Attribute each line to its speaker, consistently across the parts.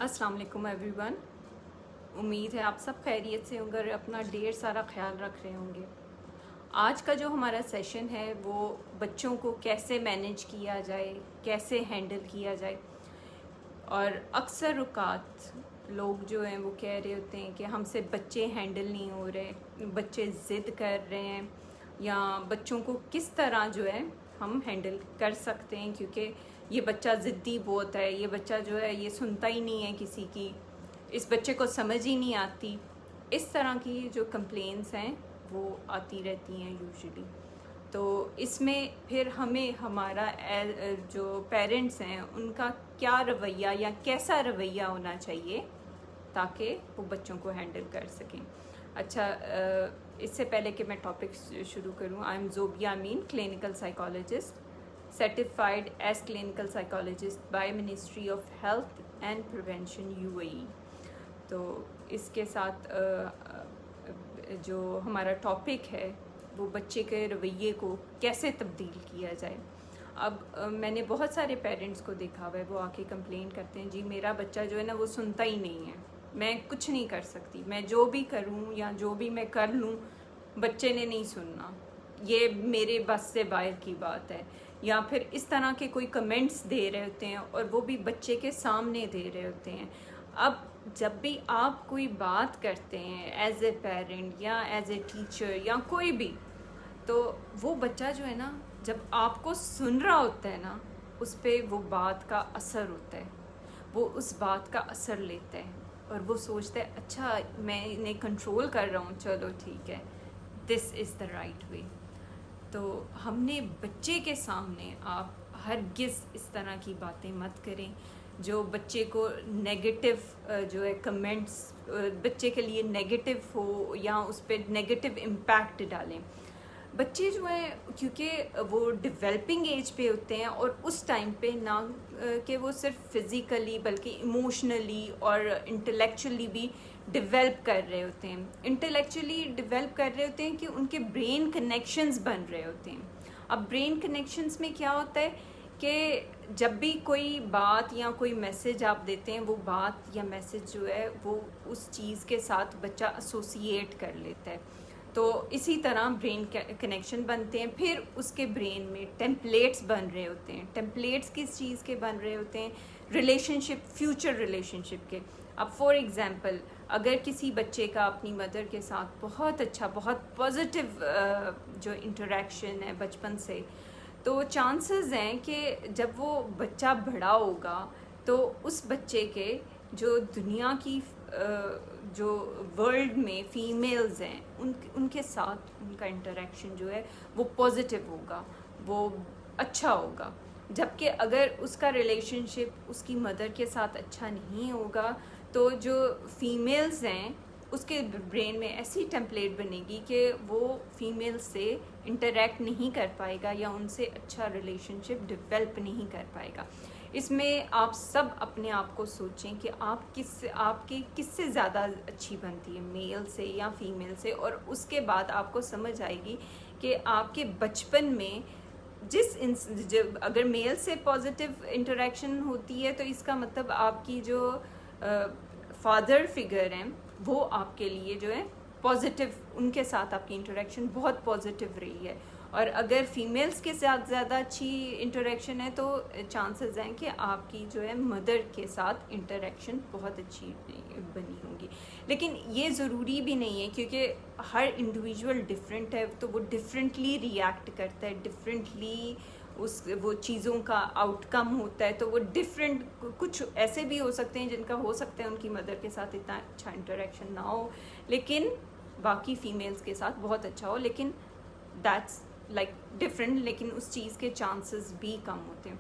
Speaker 1: अस्सलाम वालेकुम एवरीवन। उम्मीद है आप सब खैरियत से होंगे और अपना ढेर सारा ख्याल रख रहे होंगे। आज का जो हमारा सेशन है वो बच्चों को कैसे मैनेज किया जाए, कैसे हैंडल किया जाए। और अक्सर औक़ात लोग जो हैं वो कह रहे होते हैं कि हमसे बच्चे हैंडल नहीं हो रहे, बच्चे ज़िद कर रहे हैं, या बच्चों को किस तरह जो है हम हैंडल कर सकते हैं, क्योंकि ये बच्चा ज़िद्दी बहुत है, ये बच्चा जो है ये सुनता ही नहीं है किसी की, इस बच्चे को समझ ही नहीं आती। इस तरह की जो कंप्लेंट्स हैं वो आती रहती हैं यूजुअली। तो इसमें फिर हमें हमारा जो पेरेंट्स हैं उनका क्या रवैया या कैसा रवैया होना चाहिए ताकि वो बच्चों को हैंडल कर सकें। अच्छा, इससे पहले कि मैं टॉपिक शुरू करूं, I am Zobia Amin, clinical psychologist, certified as clinical psychologist by ministry of health and prevention UAE. तो इसके साथ जो हमारा टॉपिक है वो बच्चे के रवैये को कैसे तब्दील किया जाए। अब मैंने बहुत सारे पेरेंट्स को देखा हुआ है, वो आके कंप्लेन करते हैं, जी मेरा बच्चा जो है ना वो सुनता ही नहीं है, मैं कुछ नहीं कर सकती, मैं जो भी करूं या जो भी मैं कर लूं बच्चे ने नहीं सुनना, ये मेरे बस से बाहर की बात है। या फिर इस तरह के कोई कमेंट्स दे रहे होते हैं और वो भी बच्चे के सामने दे रहे होते हैं। अब जब भी आप कोई बात करते हैं एज ए पेरेंट या एज ए टीचर या कोई भी, तो वो बच्चा जो है ना जब आपको सुन रहा होता है ना उस पर वो बात का असर होता है, वो उस बात का असर लेता है और वो सोचता है अच्छा मैं इन्हें कंट्रोल कर रहा हूँ, चलो ठीक है, this is the right way. तो हमने बच्चे के सामने आप हरगिज़ इस तरह की बातें मत करें जो बच्चे को नेगेटिव जो है कमेंट्स बच्चे के लिए नेगेटिव हो या उस पर नेगेटिव इम्पैक्ट डालें। बच्चे जो है क्योंकि वो डेवलपिंग एज पे होते हैं और उस टाइम पे ना कि वो सिर्फ फिज़िकली बल्कि इमोशनली और इंटेलेक्चुअली भी डेवलप कर रहे होते हैं। इंटेलेक्चुअली डेवलप कर रहे होते हैं कि उनके ब्रेन कनेक्शंस बन रहे होते हैं। अब ब्रेन कनेक्शंस में क्या होता है कि जब भी कोई बात या कोई मैसेज आप देते हैं, वो बात या मैसेज जो है वो उस चीज़ के साथ बच्चा एसोसिएट कर लेता है। तो इसी तरह ब्रेन कनेक्शन बनते हैं, फिर उसके ब्रेन में टेम्पलेट्स बन रहे होते हैं। टेम्पलेट्स किस चीज़ के बन रहे होते हैं? रिलेशनशिप, फ्यूचर रिलेशनशिप के। अब फॉर एग्ज़ाम्पल अगर किसी बच्चे का अपनी मदर के साथ बहुत अच्छा, बहुत पॉजिटिव जो इंटरेक्शन है बचपन से, तो चांसेस हैं कि जब वो बच्चा बड़ा होगा तो उस बच्चे के जो दुनिया की जो वर्ल्ड में फीमेल्स हैं उनके साथ उनका इंटरेक्शन जो है वो पॉजिटिव होगा, वो अच्छा होगा। जबकि अगर उसका रिलेशनशिप उसकी मदर के साथ अच्छा नहीं होगा तो जो फीमेल्स हैं उसके ब्रेन में ऐसी टेम्पलेट बनेगी कि वो फीमेल से इंटरेक्ट नहीं कर पाएगा या उनसे अच्छा रिलेशनशिप डेवलप नहीं कर पाएगा। इसमें आप सब अपने आप को सोचें कि आपकी किससे ज़्यादा अच्छी बनती है, मेल से या फीमेल से, और उसके बाद आपको समझ आएगी कि आपके बचपन में जब अगर मेल से पॉजिटिव इंटरेक्शन होती है तो इसका मतलब आपकी जो फादर फिगर हैं वो आपके लिए जो है पॉजिटिव, उनके साथ आपकी इंटरेक्शन बहुत पॉजिटिव रही है। और अगर फीमेल्स के साथ ज़्यादा अच्छी इंटरेक्शन है तो चांसेस हैं कि आपकी जो है मदर के साथ इंटरेक्शन बहुत अच्छी बनी होगी। लेकिन ये ज़रूरी भी नहीं है, क्योंकि हर इंडिविजुअल डिफरेंट है, तो वो डिफरेंटली रिएक्ट करता है, डिफरेंटली वो चीज़ों का आउटकम होता है। तो वो डिफरेंट, कुछ ऐसे भी हो सकते हैं जिनका हो सकता है उनकी मदर के साथ इतना अच्छा इंटरेक्शन ना हो लेकिन बाकी फीमेल्स के साथ बहुत अच्छा हो, लेकिन दैट्स लाइक डिफरेंट, लेकिन उस चीज़ के चांसेस भी कम होते हैं।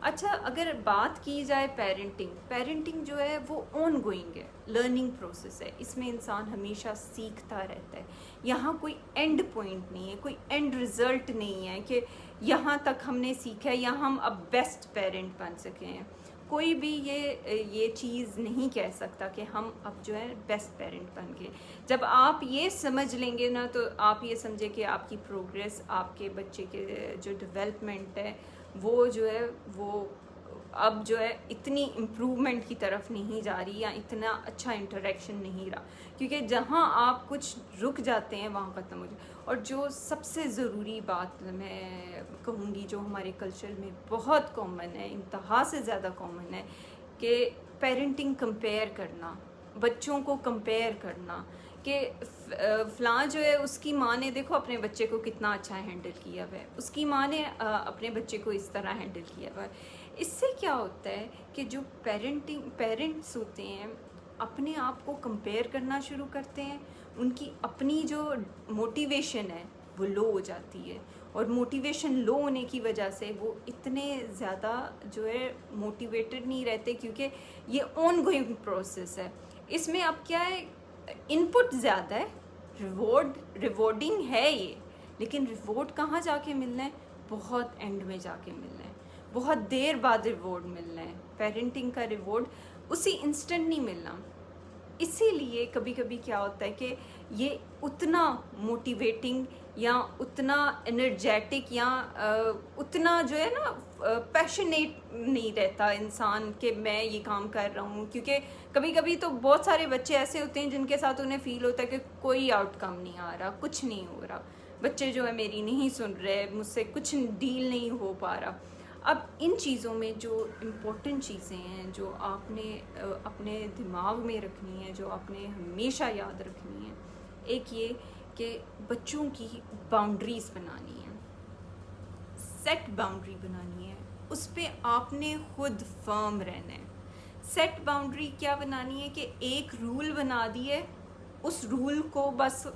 Speaker 1: अच्छा, अगर बात की जाए पेरेंटिंग जो है वो ऑन गोइंग है, लर्निंग प्रोसेस है, इसमें इंसान हमेशा सीखता रहता है। यहाँ कोई एंड पॉइंट नहीं है, कोई एंड रिज़ल्ट नहीं है कि यहाँ तक हमने सीखा है या हम अब बेस्ट पेरेंट बन सके हैं। कोई भी ये चीज़ नहीं कह सकता कि हम अब जो है बेस्ट पेरेंट बन गए। जब आप ये समझ लेंगे ना तो आप ये समझे कि आपकी प्रोग्रेस, आपके बच्चे के जो डेवलपमेंट है वो जो है वो अब जो है इतनी इम्प्रूवमेंट की तरफ नहीं जा रही या इतना अच्छा इंटरेक्शन नहीं रहा, क्योंकि जहाँ आप कुछ रुक जाते हैं वहाँ ख़त्म हो जाए। और जो सबसे ज़रूरी बात मैं कहूँगी जो हमारे कल्चर में बहुत कॉमन है, इंतहा से ज़्यादा कॉमन है, कि पेरेंटिंग कंपेयर करना, बच्चों को कंपेयर करना कि फ़लाँ जो है उसकी माँ ने देखो अपने बच्चे को कितना अच्छा हैंडल किया हुआ है, उसकी माँ ने अपने बच्चे को इस तरह हैंडल किया हुआ है। इससे क्या होता है कि जो पेरेंट्स होते हैं अपने आप को कंपेयर करना शुरू करते हैं, उनकी अपनी जो मोटिवेशन है वो लो हो जाती है, और मोटिवेशन लो होने की वजह से वो इतने ज़्यादा जो है मोटिवेटेड नहीं रहते, क्योंकि ये ऑन गोइंग प्रोसेस है। इसमें अब क्या है, इनपुट ज़्यादा है, रिवॉर्डिंग है ये, लेकिन रिवॉर्ड कहाँ जाके मिलना है, बहुत एंड में जाके मिलना है, बहुत देर बाद रिवॉर्ड मिलना है। पेरेंटिंग का रिवॉर्ड उसी इंस्टेंट नहीं मिलना। इसीलिए कभी कभी क्या होता है कि ये उतना मोटिवेटिंग या उतना एनर्जेटिक या उतना जो है ना पैशनेट नहीं रहता इंसान कि मैं ये काम कर रहा हूँ, क्योंकि कभी कभी तो बहुत सारे बच्चे ऐसे होते हैं जिनके साथ उन्हें फ़ील होता है कि कोई आउटकम नहीं आ रहा, कुछ नहीं हो रहा, बच्चे जो है मेरी नहीं सुन रहे, मुझसे कुछ डील नहीं हो पा रहा। अब इन चीज़ों में जो इम्पोर्टेंट चीज़ें हैं जो आपने अपने दिमाग में रखनी है, जो आपने हमेशा याद रखनी है, एक ये कि बच्चों की बाउंड्रीज़ बनानी है, सेट बाउंड्री बनानी है, उस पर आपने खुद फर्म रहना है। सेट बाउंड्री क्या बनानी है कि एक रूल बना दिए, उस रूल को बस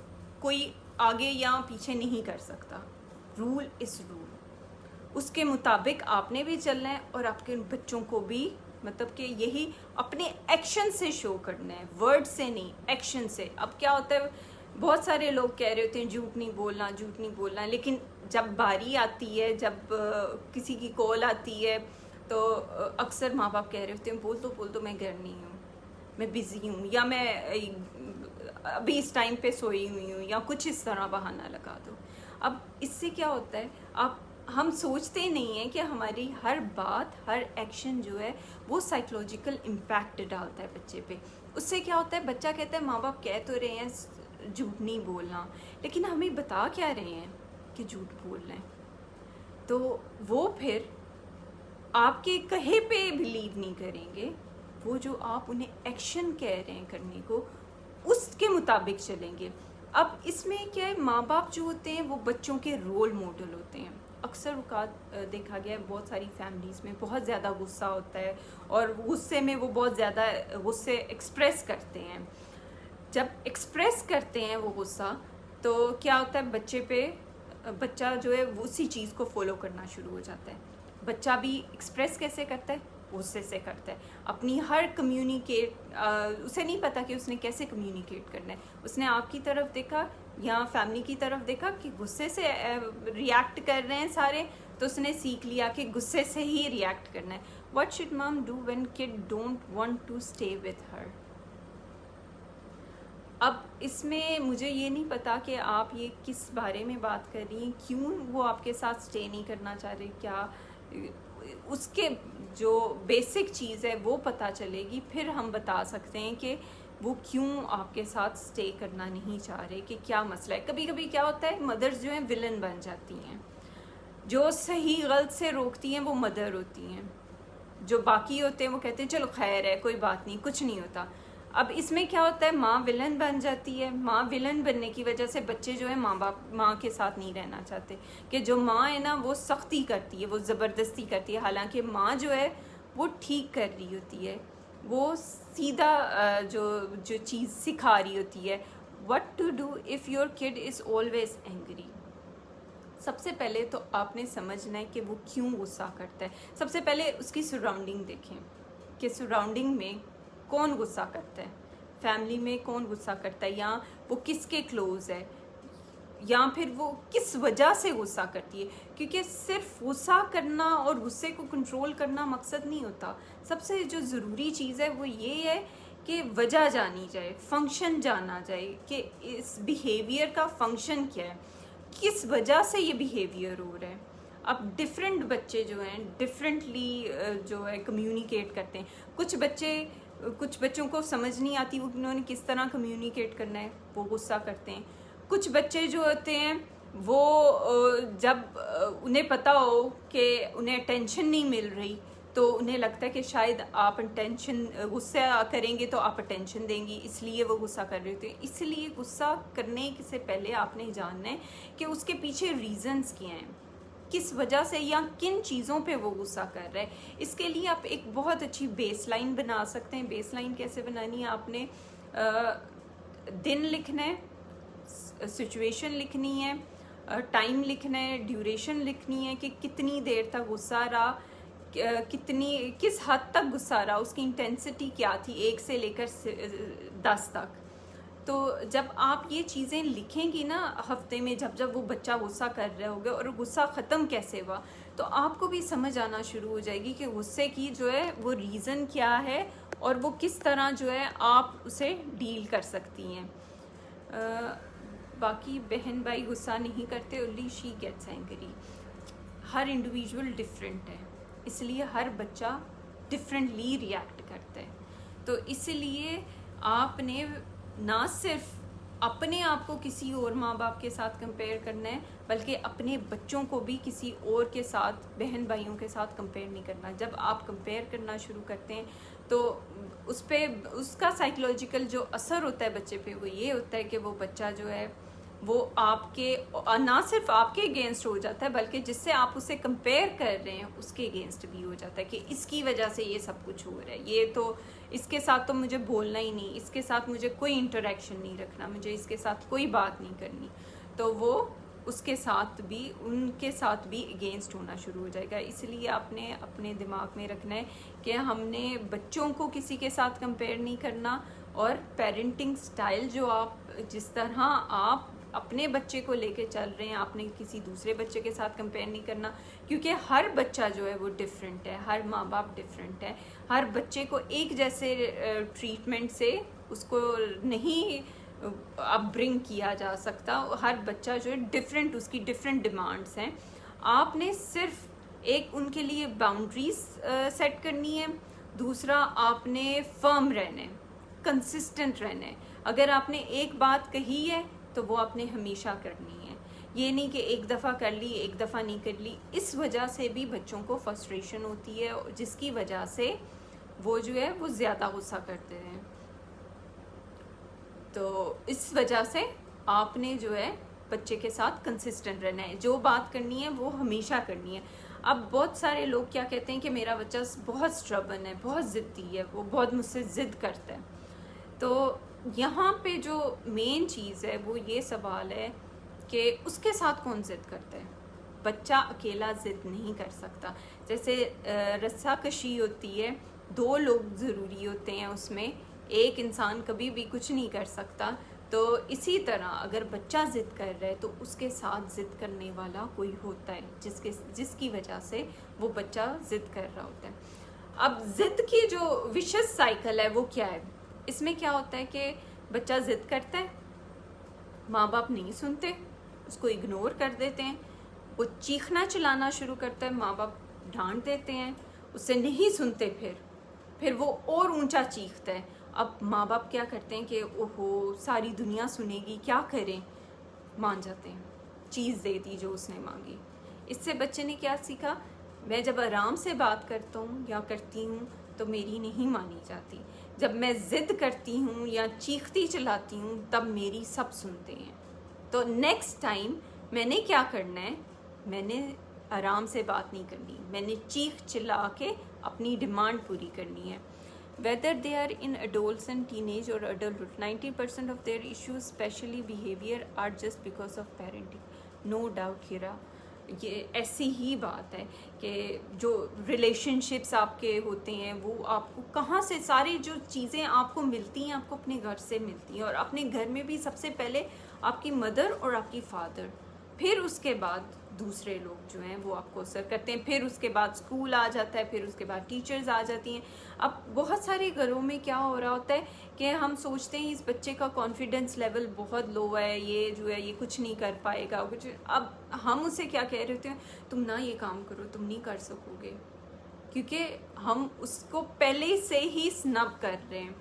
Speaker 1: कोई आगे या पीछे नहीं कर सकता, रूल इज़ रूल, उसके मुताबिक आपने भी चलना है और आपके बच्चों को भी, मतलब कि यही अपने एक्शन से शो करना है, वर्ड से नहीं, एक्शन से। अब क्या होता है, बहुत सारे लोग कह रहे होते हैं झूठ नहीं बोलना, झूठ नहीं बोलना, लेकिन जब बारी आती है, जब किसी की कॉल आती है, तो अक्सर माँ बाप कह रहे होते हैं बोल दो मैं घर नहीं हूँ, मैं बिज़ी हूँ, या मैं अभी इस टाइम पे सोई हुई हूँ, या कुछ इस तरह बहाना लगा दो। अब इससे क्या होता है, हम सोचते नहीं हैं कि हमारी हर बात, हर एक्शन जो है वो साइकोलॉजिकल इम्पैक्ट डालता है बच्चे पे। उससे क्या होता है, बच्चा कहता है माँ बाप कह तो रहे हैं झूठ नहीं बोलना, लेकिन हमें बता क्या रहे हैं कि झूठ बोलना है, तो वो फिर आपके कहे पे बिलीव नहीं करेंगे, वो जो आप उन्हें एक्शन कह रहे हैं करने को उसके मुताबिक चलेंगे। अब इसमें क्या है, माँ बाप जो होते हैं वो बच्चों के रोल मॉडल होते हैं। अक्सर औक़ात देखा गया है बहुत सारी फैमिलीज़ में बहुत ज़्यादा गुस्सा होता है, और गुस्से में वो बहुत ज़्यादा गुस्से एक्सप्रेस करते हैं। जब एक्सप्रेस करते हैं वो गुस्सा, तो क्या होता है, बच्चा जो है उसी चीज़ को फॉलो करना शुरू हो जाता है। बच्चा भी एक्सप्रेस कैसे करता है, गुस्से से करता है, अपनी हर उसे नहीं पता कि उसने कैसे कम्युनिकेट करना है। उसने आपकी तरफ देखा या फैमिली की तरफ देखा कि गुस्से से रिएक्ट कर रहे हैं सारे, तो उसने सीख लिया कि गुस्से से ही रिएक्ट करना है। What should mom do when kid don't want to stay with her. अब इसमें मुझे ये नहीं पता कि आप ये किस बारे में बात कर रही हैं, क्यों वो आपके साथ स्टे नहीं करना चाह रहे, क्या उसके जो बेसिक चीज़ है वो पता चलेगी, फिर हम बता सकते हैं कि वो क्यों आपके साथ स्टे करना नहीं चाह रहे, कि क्या मसला है। कभी कभी क्या होता है, मदर्स जो हैं विलन बन जाती हैं, जो सही गलत से रोकती हैं वो मदर होती हैं, जो बाकी होते हैं वो कहते हैं चलो खैर है, कोई बात नहीं, कुछ नहीं होता। अब इसमें क्या होता है, माँ विलन बन जाती है। माँ विलन बनने की वजह से बच्चे जो है माँ के साथ नहीं रहना चाहते, कि जो माँ है ना वो सख्ती करती है, वो ज़बरदस्ती करती है, हालांकि माँ जो है वो ठीक कर रही होती है, वो सीधा जो चीज़ सिखा रही होती है। What to do if your kid is always angry. सबसे पहले तो आपने समझना है कि वो क्यों गुस्सा करता है। सबसे पहले उसकी सराउंडिंग देखें कि सराउंडिंग में कौन गुस्सा करता है, फैमिली में कौन गुस्सा करता है, या वो किसके क्लोज़ है, या फिर वो किस वजह से गुस्सा करती है। क्योंकि सिर्फ गुस्सा करना और गुस्से को कंट्रोल करना मकसद नहीं होता। सबसे जो ज़रूरी चीज़ है वो ये है कि वजह जानी जाए, फंक्शन जाना जाए कि इस बिहेवियर का फंक्शन क्या है, किस वजह से ये बिहेवियर हो रहा है। अब डिफरेंट बच्चे जो हैं डिफरेंटली जो है कम्युनिकेट करते हैं। कुछ बच्चों को समझ नहीं आती वो उन्होंने किस तरह कम्युनिकेट करना है, वो गुस्सा करते हैं। कुछ बच्चे जो होते हैं वो जब उन्हें पता हो कि उन्हें अटेंशन नहीं मिल रही तो उन्हें लगता है कि शायद आप अटेंशन गुस्सा करेंगे तो आप अटेंशन देंगी, इसलिए वो गुस्सा कर रहे होते हैं। इसलिए गुस्सा करने से पहले आपने जानना है कि उसके पीछे रीजंस क्या हैं, किस वजह से या किन चीज़ों पे वो गुस्सा कर रहा है। इसके लिए आप एक बहुत अच्छी बेसलाइन बना सकते हैं। बेसलाइन कैसे बनानी है, आपने दिन लिखना है, सिचुएशन लिखनी है, टाइम लिखना है, ड्यूरेशन लिखनी है कि कितनी देर तक गुस्सा रहा, किस हद तक गुस्सा रहा, उसकी इंटेंसिटी क्या थी 1 से लेकर 10 तक। तो जब आप ये चीज़ें लिखेंगी ना हफ्ते में, जब वो बच्चा गुस्सा कर रहे होगे और गुस्सा ख़त्म कैसे हुआ, तो आपको भी समझ आना शुरू हो जाएगी कि गुस्से की जो है वो रीज़न क्या है और वो किस तरह जो है आप उसे डील कर सकती हैं। बाकी बहन भाई गुस्सा नहीं करते, ओनली शी गेट्स एंग्री। हर इंडिविजुअल डिफरेंट है, इसलिए हर बच्चा डिफरेंटली रिएक्ट करता है। तो इसलिए आपने ना सिर्फ अपने आप को किसी और माँ बाप के साथ कंपेयर करना है, बल्कि अपने बच्चों को भी किसी और के साथ, बहन भाइयों के साथ कंपेयर नहीं करना। जब आप कंपेयर करना शुरू करते हैं तो उस पर उसका साइकोलॉजिकल जो असर होता है बच्चे पे वो ये होता है कि वो बच्चा जो है वो आपके ना सिर्फ आपके अगेंस्ट हो जाता है, बल्कि जिससे आप उसे कंपेयर कर रहे हैं उसके अगेंस्ट भी हो जाता है कि इसकी वजह से ये सब कुछ हो रहा है, ये तो इसके साथ तो मुझे बोलना ही नहीं, इसके साथ मुझे कोई इंटरेक्शन नहीं रखना, मुझे इसके साथ कोई बात नहीं करनी। तो वो उसके साथ भी, उनके साथ भी अगेंस्ट होना शुरू हो जाएगा। इसलिए आपने अपने दिमाग में रखना है कि हमने बच्चों को किसी के साथ कंपेयर नहीं करना, और पेरेंटिंग स्टाइल जो आप, जिस तरह आप अपने बच्चे को लेके चल रहे हैं, आपने किसी दूसरे बच्चे के साथ कंपेयर नहीं करना, क्योंकि हर बच्चा जो है वो डिफरेंट है, हर माँ बाप डिफरेंट है। हर बच्चे को एक जैसे ट्रीटमेंट से उसको नहीं अपब्रिंग किया जा सकता। हर बच्चा जो है डिफरेंट, उसकी डिफरेंट डिमांड्स हैं। आपने सिर्फ एक उनके लिए बाउंड्रीज सेट करनी है, दूसरा आपने फर्म रहना है, कंसिस्टेंट रहना है। अगर आपने एक बात कही है तो वो आपने हमेशा करनी है, ये नहीं कि एक दफ़ा कर ली एक दफ़ा नहीं कर ली। इस वजह से भी बच्चों को फ्रस्ट्रेशन होती है, जिसकी वजह से वो जो है वो ज़्यादा गुस्सा करते हैं। तो इस वजह से आपने जो है बच्चे के साथ कंसिस्टेंट रहना है, जो बात करनी है वो हमेशा करनी है। अब बहुत सारे लोग क्या कहते हैं कि मेरा बच्चा बहुत स्ट्रबन है, बहुत ज़िद्दी है, वो बहुत मुझसे ज़िद करता है। तो यहाँ पे जो मेन चीज़ है वो ये सवाल है कि उसके साथ कौन ज़िद करता है। बच्चा अकेला ज़िद नहीं कर सकता। जैसे रस्साकशी होती है, 2 लोग ज़रूरी होते हैं उसमें, एक इंसान कभी भी कुछ नहीं कर सकता। तो इसी तरह अगर बच्चा ज़िद कर रहा है तो उसके साथ ज़िद करने वाला कोई होता है जिसकी वजह से वो बच्चा ज़िद कर रहा होता है। अब ज़िद की जो विशेष साइकिल है वो क्या है, इसमें क्या होता है कि बच्चा ज़िद करता है, माँ बाप नहीं सुनते, उसको इग्नोर कर देते हैं, वो चीखना चिल्लाना शुरू करता है, माँ बाप डांट देते हैं, उससे नहीं सुनते, फिर वो और ऊंचा चीखता है। अब माँ बाप क्या करते हैं कि ओहो सारी दुनिया सुनेगी, क्या करें, मान जाते हैं, चीज़ दे दी जो उसने मांगी। इससे बच्चे ने क्या सीखा, मैं जब आराम से बात करता हूँ या करती हूँ तो मेरी नहीं मानी जाती, जब मैं ज़िद करती हूँ या चीखती चिल्लाती हूँ तब मेरी सब सुनते हैं। तो नेक्स्ट टाइम मैंने क्या करना है, मैंने आराम से बात नहीं करनी, मैंने चीख चिल्ला के अपनी डिमांड पूरी करनी है। Whether they are in adolescent, teenage or adulthood, 90% of their issues, especially behavior, are just because of parenting. No doubt हीरा, ये ऐसी ही बात है कि जो रिलेशनशिप्स आपके होते हैं वो आपको कहाँ से, सारी जो चीज़ें आपको मिलती हैं आपको अपने घर से मिलती हैं, और अपने घर में भी सबसे पहले आपकी मदर और आपकी फादर फिर उसके बाद दूसरे लोग जो हैं वो आपको असर करते हैं, फिर उसके बाद स्कूल आ जाता है, फिर उसके बाद टीचर्स आ जाती हैं। अब बहुत सारे घरों में क्या हो रहा होता है कि हम सोचते हैं इस बच्चे का कॉन्फिडेंस लेवल बहुत लो है, ये जो है ये कुछ नहीं कर पाएगा कुछ। अब हम उसे क्या कह रहे होते हैं, तुम ना ये काम करो, तुम नहीं कर सकोगे, क्योंकि हम उसको पहले से ही स्नब कर रहे हैं।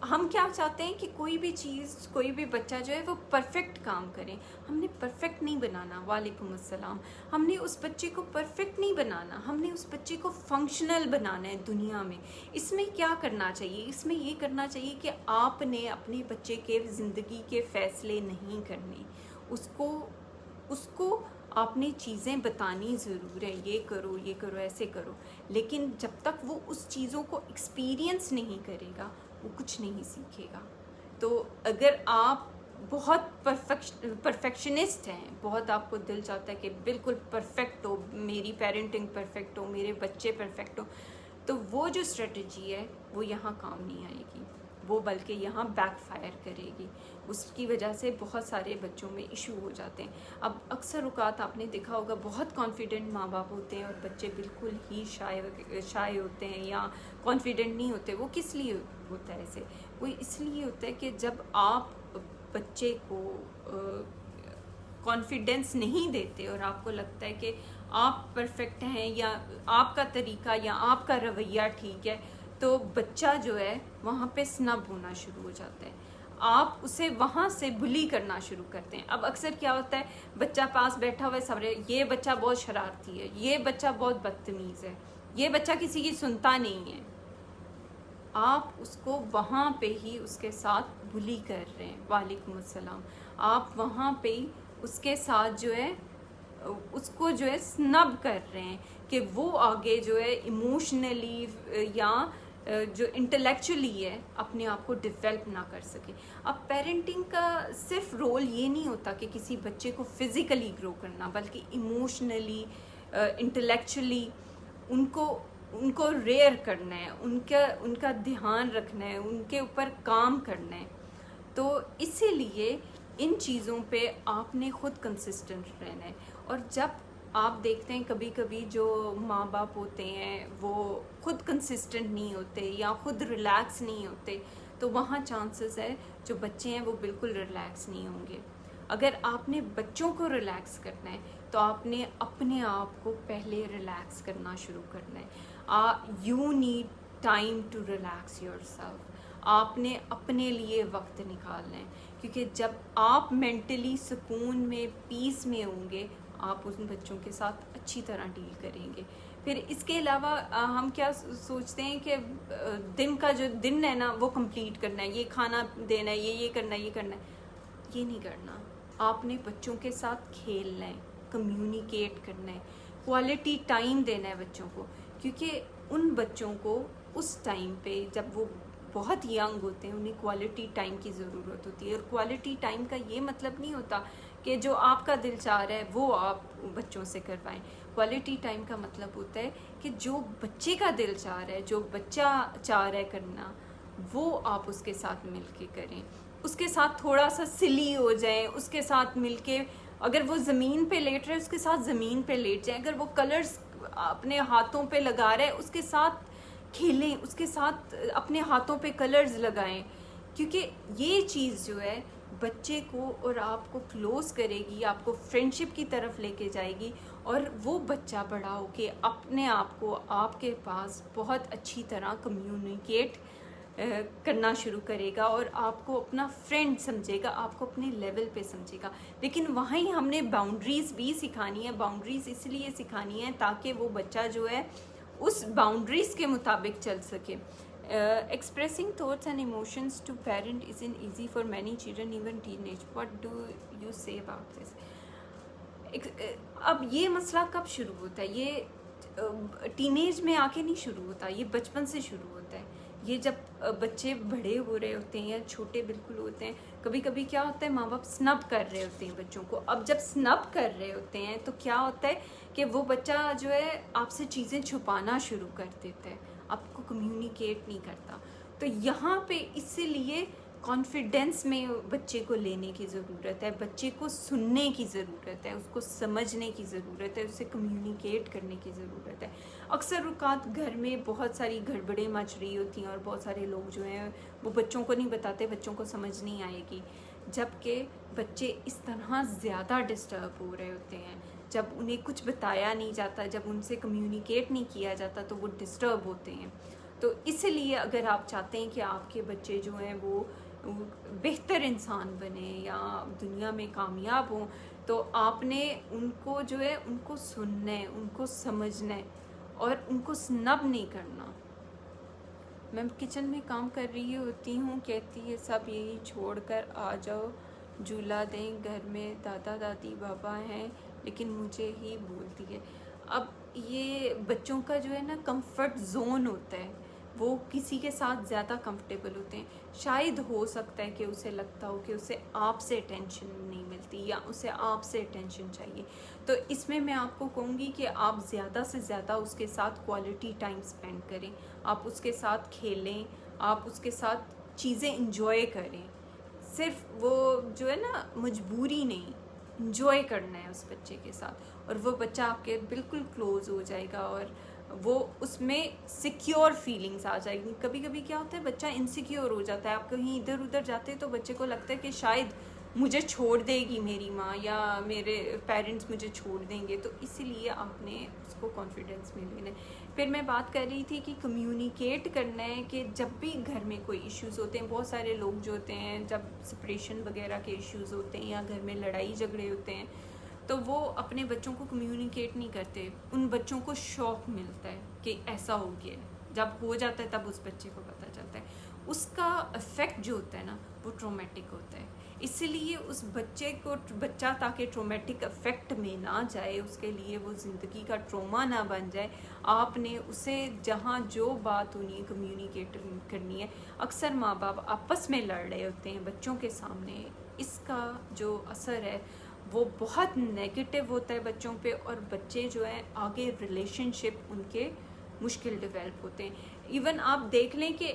Speaker 1: हम क्या चाहते हैं कि कोई भी चीज़, कोई भी बच्चा जो है वो परफेक्ट काम करे। हमने परफेक्ट नहीं बनाना, वालेकुम अस्सलाम, हमने उस बच्चे को परफेक्ट नहीं बनाना, हमने उस बच्चे को फंक्शनल बनाना है दुनिया में। इसमें क्या करना चाहिए, इसमें ये करना चाहिए कि आपने अपने बच्चे के ज़िंदगी के फ़ैसले नहीं करने, उसको आपने चीज़ें बतानी ज़रूर है, ये करो ऐसे करो, लेकिन जब तक वो उस चीज़ों को एक्सपीरियंस नहीं करेगा वो कुछ नहीं सीखेगा। तो अगर आप बहुत परफेक्शनिस्ट हैं, बहुत आपको दिल चाहता है कि बिल्कुल परफेक्ट हो, मेरी पेरेंटिंग परफेक्ट हो, मेरे बच्चे परफेक्ट हो, तो वो जो स्ट्रेटजी है वो यहाँ काम नहीं आएगी, वो बल्कि यहाँ बैकफायर करेगी। उसकी वजह से बहुत सारे बच्चों में इशू हो जाते हैं। अब अक्सर औक़ात आपने देखा होगा बहुत कॉन्फिडेंट माँ बाप होते हैं और बच्चे बिल्कुल ही शाय होते हैं या कॉन्फिडेंट नहीं होते। वो किस लिए होता है ऐसे? वो इसलिए होता है कि जब आप बच्चे को कॉन्फिडेंस नहीं देते और आपको लगता है कि आप परफेक्ट हैं या आपका तरीका या आपका रवैया ठीक है, तो बच्चा जो है वहाँ पे स्नब होना शुरू हो जाता है। आप उसे वहाँ से बुली करना शुरू करते हैं। अब अक्सर क्या होता है, बच्चा पास बैठा हुआ है, सब ये बच्चा बहुत शरारती है, ये बच्चा बहुत बदतमीज़ है, ये बच्चा किसी की सुनता नहीं है। आप उसको वहाँ पे ही उसके साथ बुली कर रहे हैं, वालेकुम अस्सलाम। आप वहाँ पे उसके साथ जो है उसको जो है स्नब कर रहे हैं कि वो आगे जो है इमोशनली या जो इंटेलेक्चुअली है अपने आप को डेवलप ना कर सके। अब पेरेंटिंग का सिर्फ रोल ये नहीं होता कि किसी बच्चे को फिज़िकली ग्रो करना, बल्कि इमोशनली, इंटेलेक्चुअली उनको रेयर करना है, उनका ध्यान रखना है, उनके ऊपर काम करना है। तो इसीलिए इन चीज़ों पे आपने ख़ुद कंसिस्टेंट रहना है। और जब आप देखते हैं कभी कभी जो माँ बाप होते हैं वो खुद कंसिस्टेंट नहीं होते या खुद रिलैक्स नहीं होते, तो वहाँ चांसेस है जो बच्चे हैं वो बिल्कुल रिलैक्स नहीं होंगे। अगर आपने बच्चों को रिलैक्स करना है तो आपने अपने आप को पहले रिलैक्स करना शुरू करना है। You need time to relax yourself. आपने अपने लिए वक्त निकालना है, क्योंकि जब आप मेंटली सुकून में, पीस में होंगे, आप उन बच्चों के साथ अच्छी तरह डील करेंगे। फिर इसके अलावा हम क्या सोचते हैं कि दिन का जो दिन है ना वो कंप्लीट करना है, ये खाना देना है, ये करना है, ये करना है। ये नहीं करना। आपने बच्चों के साथ खेलना है, कम्युनिकेट करना है, क्वालिटी टाइम देना है बच्चों को, क्योंकि उन बच्चों को उस टाइम पे जब वो बहुत यंग होते हैं उन्हें क्वालिटी टाइम की ज़रूरत होती है। और क्वालिटी टाइम का ये मतलब नहीं होता कि जो आपका दिल चाह रहा है वो आप बच्चों से करवाएं। क्वालिटी टाइम का मतलब होता है कि जो बच्चे का दिल चाह रहा है, जो बच्चा चाह रहा है करना, वो आप उसके साथ मिल के करें, उसके साथ थोड़ा सा सिली हो जाए, उसके साथ मिल के, अगर वो ज़मीन पे लेट रहा है उसके साथ ज़मीन पे लेट जाए, अगर वो कलर्स अपने हाथों पे लगा रहा है उसके साथ खेलें, उसके साथ अपने हाथों पे कलर्स लगाएं, क्योंकि ये चीज़ जो है बच्चे को और आपको क्लोज करेगी, आपको फ्रेंडशिप की तरफ लेके जाएगी, और वो बच्चा बड़ा होके अपने आप को आपके पास बहुत अच्छी तरह कम्युनिकेट करना शुरू करेगा और आपको अपना फ्रेंड समझेगा, आपको अपने लेवल पे समझेगा। लेकिन वहीं हमने बाउंड्रीज़ भी सिखानी है। बाउंड्रीज़ इसलिए सिखानी है ताकि वो बच्चा जो है उस बाउंड्रीज़ के मुताबिक चल सके। Expressing thoughts and emotions to parent isn't easy for many children, even teenage. What do you say about this? अब ये मसला कब शुरू होता है? ये टीनेज में आके नहीं शुरू होता, ये बचपन से शुरू होता है। ये जब बच्चे बड़े हो रहे होते हैं या छोटे बिल्कुल होते हैं, कभी कभी क्या होता है माँ बाप स्नब कर रहे होते हैं बच्चों को। अब जब स्नब कर रहे होते हैं तो क्या होता है कि वो बच्चा जो है आपसे चीज़ें छुपाना शुरू कर देता है, आपको कम्युनिकेट नहीं करता। तो यहाँ पे इसीलिए कॉन्फिडेंस में बच्चे को लेने की ज़रूरत है, बच्चे को सुनने की ज़रूरत है, उसको समझने की ज़रूरत है, उससे कम्युनिकेट करने की ज़रूरत है। अक्सर औक़ात घर में बहुत सारी गड़बड़ें मच रही होती हैं और बहुत सारे लोग जो हैं वो बच्चों को नहीं बताते, बच्चों को समझ नहीं आएगी, जबकि बच्चे इस तरह ज़्यादा डिस्टर्ब हो रहे होते हैं। जब उन्हें कुछ बताया नहीं जाता, जब उनसे कम्युनिकेट नहीं किया जाता तो वो डिस्टर्ब होते हैं। तो इसलिए अगर आप चाहते हैं कि आपके बच्चे जो हैं वो बेहतर इंसान बने या दुनिया में कामयाब हों, तो आपने उनको जो है उनको सुनना है, उनको समझना है और उनको स्नब नहीं करना। मैं किचन में काम कर रही होती हूँ, कहती है सब यही छोड़कर आ जाओ, झूला दें, घर में दादा दादी बाबा हैं, लेकिन मुझे ही बोलती है। अब ये बच्चों का जो है ना कंफर्ट जोन होता है, वो किसी के साथ ज़्यादा कंफर्टेबल होते हैं। शायद हो सकता है कि उसे लगता हो कि उसे आपसे अटेंशन नहीं मिलती या उसे आपसे अटेंशन चाहिए, तो इसमें मैं आपको कहूँगी कि आप ज़्यादा से ज़्यादा उसके साथ क्वालिटी टाइम स्पेंड करें, आप उसके साथ खेलें, आप उसके साथ चीज़ें इंजॉय करें। सिर्फ वो जो है ना मजबूरी नहीं, इंजॉय करना है उस बच्चे के साथ, और वो बच्चा आपके बिल्कुल क्लोज हो जाएगा और वो उसमें सिक्योर फीलिंग्स आ जाएगी। कभी कभी क्या होता है बच्चा इनसिक्योर हो जाता है, आप कहीं इधर उधर जाते हैं तो बच्चे को लगता है कि शायद मुझे छोड़ देगी मेरी माँ या मेरे पेरेंट्स मुझे छोड़ देंगे, तो इसीलिए आपने उसको कॉन्फिडेंस में लेना है। फिर मैं बात कर रही थी कि कम्युनिकेट करना है कि जब भी घर में कोई इश्यूज़ होते हैं, बहुत सारे लोग जो होते हैं जब सेपरेशन वगैरह के इश्यूज़ होते हैं या घर में लड़ाई झगड़े होते हैं तो वो अपने बच्चों को कम्युनिकेट नहीं करते, उन बच्चों को शॉक मिलता है कि ऐसा हो गया है। जब हो जाता है तब उस बच्चे को पता चलता है, उसका इफ़ेक्ट जो होता है ना वो ट्रॉमेटिक होता है। इसलिए उस बच्चा ताकि ट्रॉमेटिक इफ़ेक्ट में ना जाए, उसके लिए वो ज़िंदगी का ट्रॉमा ना बन जाए, आपने उसे जहाँ जो बात होनी है कम्युनिकेट करनी है। अक्सर माँ बाप आपस में लड़ रहे होते हैं बच्चों के सामने, इसका जो असर है वो बहुत नेगेटिव होता है बच्चों पे, और बच्चे जो हैं आगे रिलेशनशिप उनके मुश्किल डेवलप होते हैं। इवन आप देख लें कि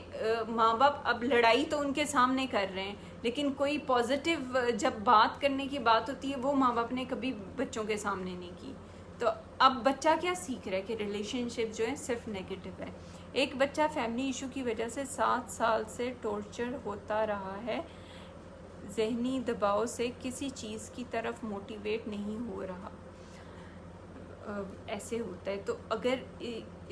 Speaker 1: माँ बाप अब लड़ाई तो उनके सामने कर रहे हैं, लेकिन कोई पॉजिटिव जब बात करने की बात होती है वो माँ बाप ने कभी बच्चों के सामने नहीं की। तो अब बच्चा क्या सीख रहा है कि रिलेशनशिप जो है सिर्फ नेगेटिव है। एक बच्चा फैमिली इशू की वजह से 7 साल से टॉर्चर होता रहा है, ज़हनी दबाव से किसी चीज़ की तरफ मोटिवेट नहीं हो रहा, ऐसे होता है। तो अगर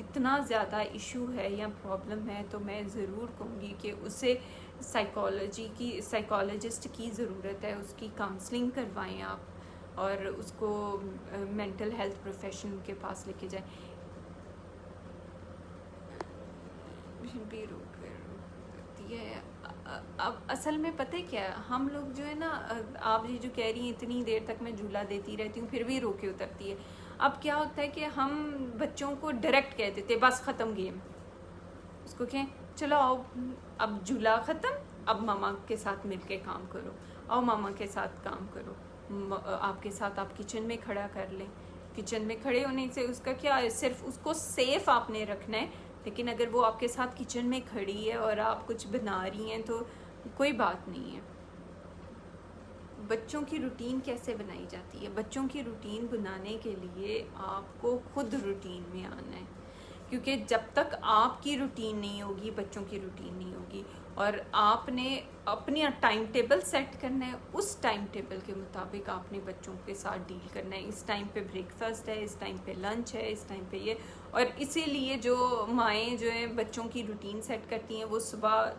Speaker 1: इतना ज़्यादा इशू है या प्रॉब्लम है तो मैं ज़रूर कहूँगी कि उसे साइकोलॉजिस्ट की ज़रूरत है, उसकी काउंसलिंग करवाएं आप और उसको मेंटल हेल्थ प्रोफेशनल के पास लेके जाएं। भी रोकती है। अब असल में पता है क्या, हम लोग जो है ना, आप ये जो कह रही हैं इतनी देर तक मैं झूला देती रहती हूँ फिर भी रोके उतरती है। अब क्या होता है कि हम बच्चों को डायरेक्ट कह देते बस ख़त्म गेम, उसको कहें चलो आओ अब झूला ख़त्म, अब मामा के साथ मिलके काम करो, आओ मामा के साथ काम करो, आपके साथ आप किचन में खड़ा कर लें। किचन में खड़े होने से उसका क्या है, सिर्फ उसको सेफ आपने रखना है, लेकिन अगर वो आपके साथ किचन में खड़ी है और आप कुछ बना रही हैं तो कोई बात नहीं है। बच्चों की रूटीन कैसे बनाई जाती है? बच्चों की रूटीन बनाने के लिए आपको खुद रूटीन में आना है, क्योंकि जब तक आपकी रूटीन नहीं होगी बच्चों की रूटीन नहीं होगी। और आपने अपनी टाइम टेबल सेट करना है, उस टाइम टेबल के मुताबिक आपने बच्चों के साथ डील करना है। इस टाइम पे ब्रेकफास्ट है, इस टाइम पे लंच है, इस टाइम पे ये। और इसीलिए जो माएँ जो हैं बच्चों की रूटीन सेट करती हैं, वो सुबह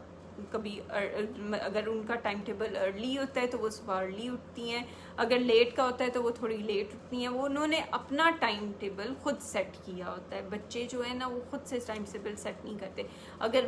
Speaker 1: कभी अगर उनका टाइम टेबल अर्ली होता है तो वो सुबह अर्ली उठती हैं, अगर लेट का होता है तो वो थोड़ी लेट उठती हैं। वो उन्होंने अपना टाइम टेबल खुद सेट किया होता है। बच्चे जो है ना वो खुद से टाइम टेबल सेट नहीं करते। अगर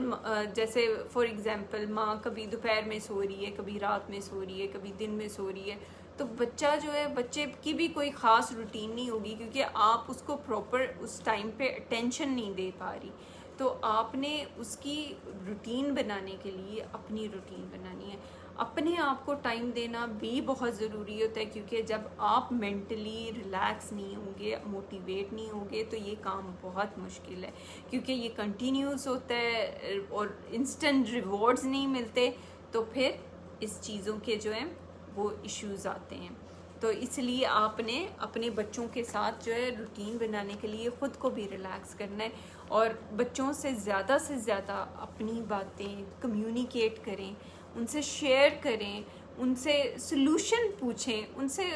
Speaker 1: जैसे फॉर एग्जांपल माँ कभी दोपहर में सो रही है, कभी रात में सो रही है, कभी दिन में सो रही है, तो बच्चा जो है, बच्चे की भी कोई ख़ास रूटीन नहीं होगी, क्योंकि आप उसको प्रॉपर उस टाइम पे अटेंशन नहीं दे पा रही। तो आपने उसकी रूटीन बनाने के लिए अपनी रूटीन बनानी है। अपने आप को टाइम देना भी बहुत ज़रूरी होता है, क्योंकि जब आप मेंटली रिलैक्स नहीं होंगे, मोटिवेट नहीं होंगे, तो ये काम बहुत मुश्किल है, क्योंकि ये कंटिन्यूस होता है और इंस्टेंट रिवॉर्ड्स नहीं मिलते। तो फिर इस चीज़ों के जो हैं वो इश्यूज़ आते हैं। तो इसलिए आपने अपने बच्चों के साथ जो है रूटीन बनाने के लिए ख़ुद को भी रिलैक्स करना है और बच्चों से ज़्यादा अपनी बातें कम्युनिकेट करें, उनसे शेयर करें, उनसे सलूशन पूछें, उनसे